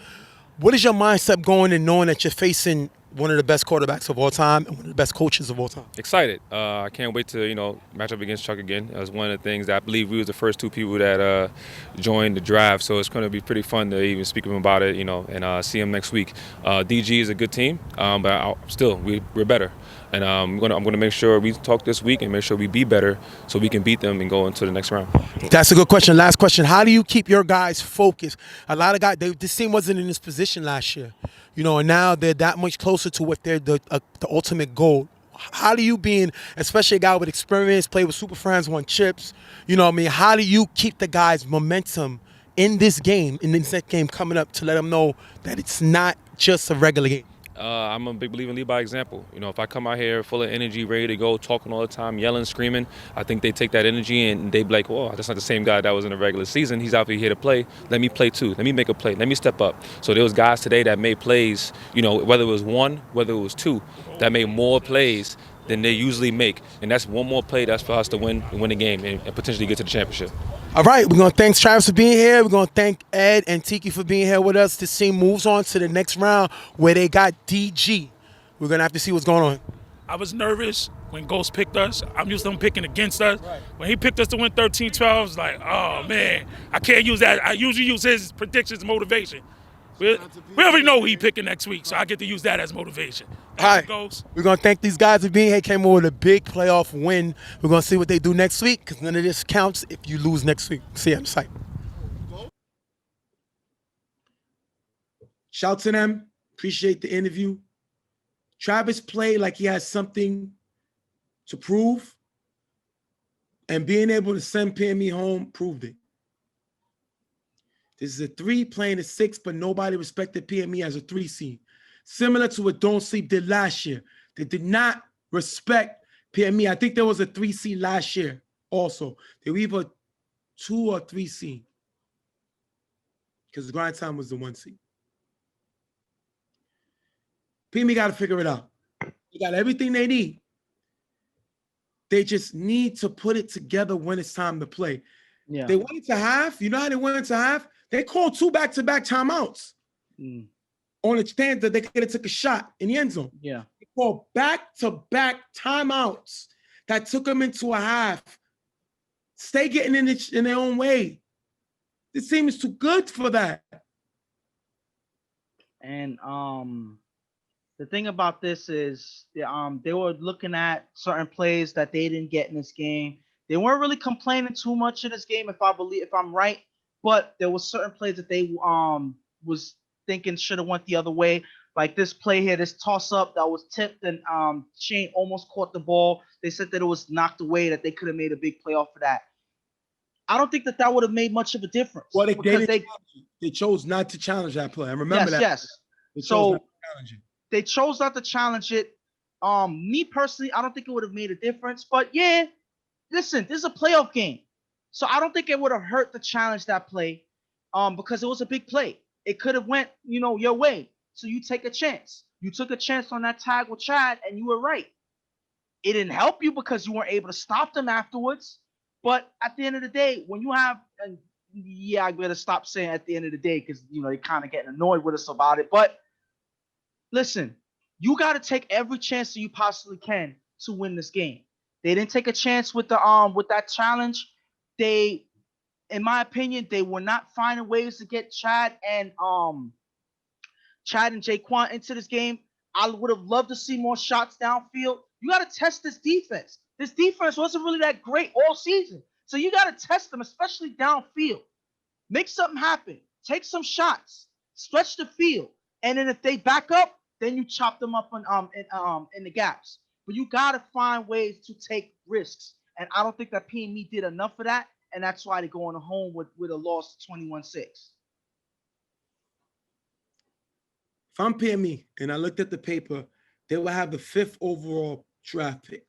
What is your mindset going in knowing that you're facing one of the best quarterbacks of all time and one of the best coaches of all time? Excited. I can't wait to match up against Chuck again. That was one of the things that I believe we was the first two people that joined the draft. So it's going to be pretty fun to even speak with him about it, and see him next week. DG is a good team, but we're better. And I'm gonna make sure we talk this week and make sure we be better so we can beat them and go into the next round. That's a good question. Last question. How do you keep your guys focused? A lot of guys, this team wasn't in this position last year, and now they're that much closer to what they're the ultimate goal. How do you, being especially a guy with experience, play with Super Friends, won chips, how do you keep the guys' momentum in this game coming up to let them know that it's not just a regular game? I'm a big believer in lead by example. If I come out here full of energy, ready to go, talking all the time, yelling, screaming, I think they take that energy and they be like, "Whoa, that's not the same guy that was in the regular season. He's out here to play. Let me play too. Let me make a play. Let me step up." So there was guys today that made plays, whether it was one, whether it was two, that made more plays than they usually make. And that's one more play that's for us to win the game and potentially get to the championship. All right, we're going to thank Travis for being here. We're going to thank Ed and Tiki for being here with us. This team moves on to the next round where they got DG. We're going to have to see what's going on. I was nervous when Ghost picked us. I'm used to him picking against us. Right. When he picked us to win 13-12, I was like, oh, man, I can't use that. I usually use his predictions as motivation. We already know who he's picking next week, so I get to use that as motivation. All right, we're going to thank these guys for being here. Came over with a big playoff win. We're going to see what they do next week because none of this counts if you lose next week. See you on the site. Shout to them. Appreciate the interview. Travis played like he has something to prove, and being able to send PME home proved it. This is a 3 playing a 6, but nobody respected PME as a 3 seed. Similar to what Don't Sleep did last year. They did not respect PME. I think there was a 3 seed last year also. They were either 2 or 3 seed because Grind Time was the 1 seed. PME got to figure it out. They got everything they need. They just need to put it together when it's time to play. Yeah. They went into half. You know how they went into half? They called 2 back-to-back timeouts on a stand that they could have took a shot in the end zone. Yeah. They called back-to-back timeouts that took them into a half. Stay getting in their own way. This team is too good for that. And the thing about this is they were looking at certain plays that they didn't get in this game. They weren't really complaining too much in this game, if I'm right. But there was certain plays that they was thinking should have went the other way. Like this play here, this toss up that was tipped and Shane almost caught the ball. They said that it was knocked away, that they could have made a big play off of that. I don't think that would have made much of a difference. Well, they chose not to challenge that play. I remember that. Yes. They chose not to challenge it. Me personally, I don't think it would have made a difference. But yeah, listen, this is a playoff game. So I don't think it would have hurt to challenge that play because it was a big play. It could have went, your way. So you take a chance. You took a chance on that tag with Chad, and you were right. It didn't help you because you weren't able to stop them afterwards. But at the end of the day, when you have, and yeah, I better stop saying at the end of the day because, they're kind of getting annoyed with us about it. But listen, you got to take every chance that you possibly can to win this game. They didn't take a chance with that challenge. They, in my opinion, they were not finding ways to get Chad and Jaquan into this game. I would have loved to see more shots downfield. You got to test this defense. This defense wasn't really that great all season. So you got to test them, especially downfield. Make something happen. Take some shots. Stretch the field. And then if they back up, then you chop them up in the gaps. But you got to find ways to take risks. And I don't think that PME did enough of that. And that's why they're going home with a loss 21-6. If I'm PME and I looked at the paper, they will have the 5th overall draft pick.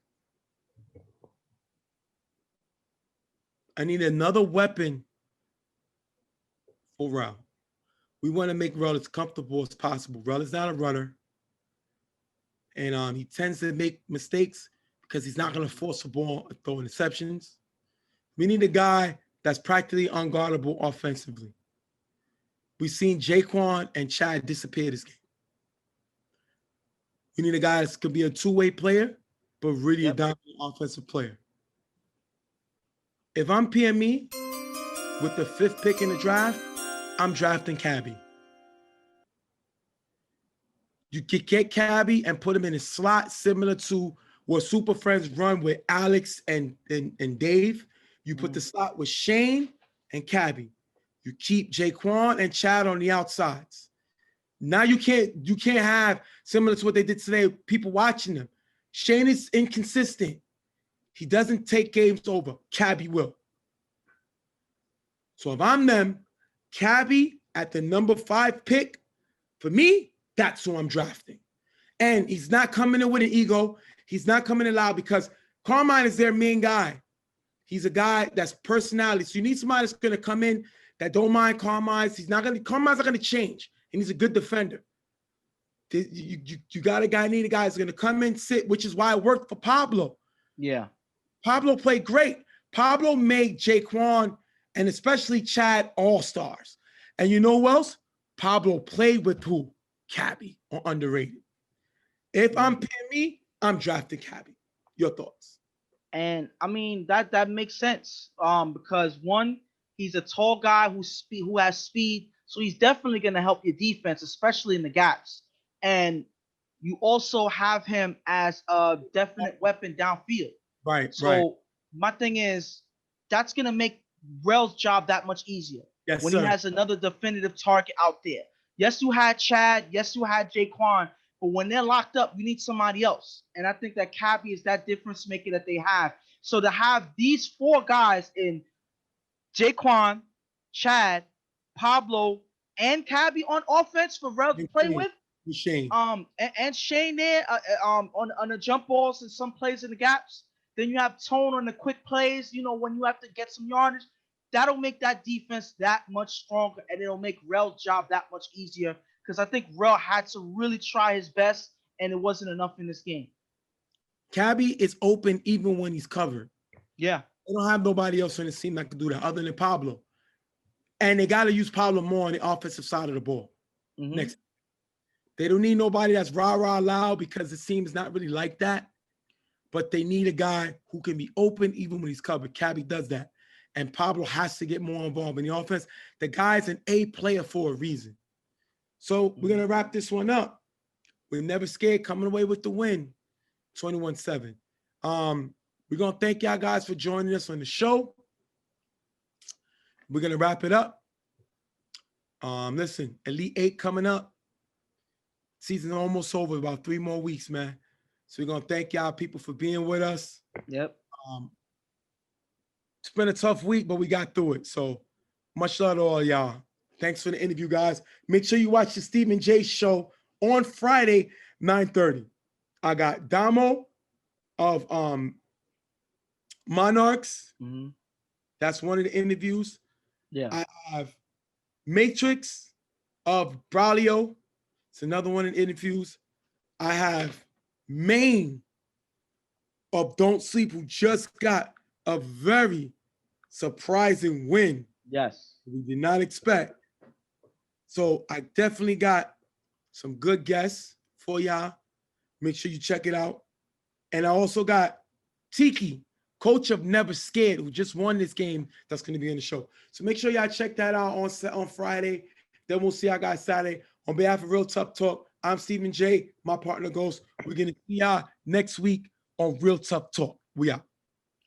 I need another weapon for Rel. We want to make Rel as comfortable as possible. Rel is not a runner. And he tends to make mistakes because he's not going to force the ball and throw interceptions. We need a guy that's practically unguardable offensively. We've seen Jaquan and Chad disappear this game. We need a guy that could be a two-way player, but really a dominant offensive player. If I'm PME with the 5th pick in the draft, I'm drafting Cabby. You could get Cabby and put him in a slot similar to what Super Friends run with Alex and Dave. You put the slot with Shane and Cabby. You keep Jaquan and Chad on the outsides. Now you can't have, similar to what they did today, people watching them. Shane is inconsistent. He doesn't take games over. Cabby will. So if I'm them, Cabby at the number 5 pick, for me, that's who I'm drafting. And he's not coming in with an ego. He's not coming in loud because Carmine is their main guy. He's a guy that's personality. So you need somebody that's going to come in that don't mind Carmine's. Carmine's not going to change. And he's a good defender. You need a guy that's going to come in, sit, which is why it worked for Pablo. Yeah. Pablo played great. Pablo made Jaquan and especially Chad all-stars. And you know who else? Pablo played with who? Cabby, or underrated. If I'm PME, I'm drafting Cabby. Your thoughts? And I mean that makes sense. Because one, he's a tall guy who has speed, so he's definitely gonna help your defense, especially in the gaps. And you also have him as a definite weapon downfield. Right. So my thing is that's gonna make Rel's job that much easier. Yes, when sir. he has another definitive target out there. Yes, you had Chad. Yes, you had Jaquan. But when they're locked up, you need somebody else. And I think that Cabby is that difference maker that they have. So to have these 4 guys in Jaquan, Chad, Pablo, and Cabby on offense for Rel to play with. Shane. And Shane there on the jump balls and some plays in the gaps. Then you have Tone on the quick plays, when you have to get some yardage. That'll make that defense that much stronger, and it'll make Rel's job that much easier because I think Rel had to really try his best, and it wasn't enough in this game. Cabby is open even when he's covered. Yeah. They don't have nobody else on the team that can do that other than Pablo. And they got to use Pablo more on the offensive side of the ball. Mm-hmm. Next, they don't need nobody that's rah-rah loud because the team is not really like that. But they need a guy who can be open even when he's covered. Cabby does that. And Pablo has to get more involved in the offense. The guy's an A player for a reason. So we're going to wrap this one up. We're never scared, coming away with the win, 21-7. We're going to thank y'all guys for joining us on the show. We're going to wrap it up. Listen, Elite 8 coming up. Season almost over, about 3 more weeks, man. So we're going to thank y'all people for being with us. Yep. It's been a tough week, but we got through it. So much love to all y'all. Thanks for the interview, guys. Make sure you watch the Stephen J show on Friday, 9:30. I got Damo of Monarchs. Mm-hmm. That's one of the interviews. Yeah. I have Matrix of Braulio. It's another one of the interviews. I have Maine of Don't Sleep, who just got a very surprising win. Yes. We did not expect. So I definitely got some good guests for y'all. Make sure you check it out. And I also got Tiki, coach of Never Scared, who just won this game. That's going to be in the show. So make sure y'all check that out on Friday. Then we'll see y'all guys Saturday. On behalf of Real Tough Talk, I'm Stephen J. My partner Ghost. We're going to see y'all next week on Real Tough Talk. We out.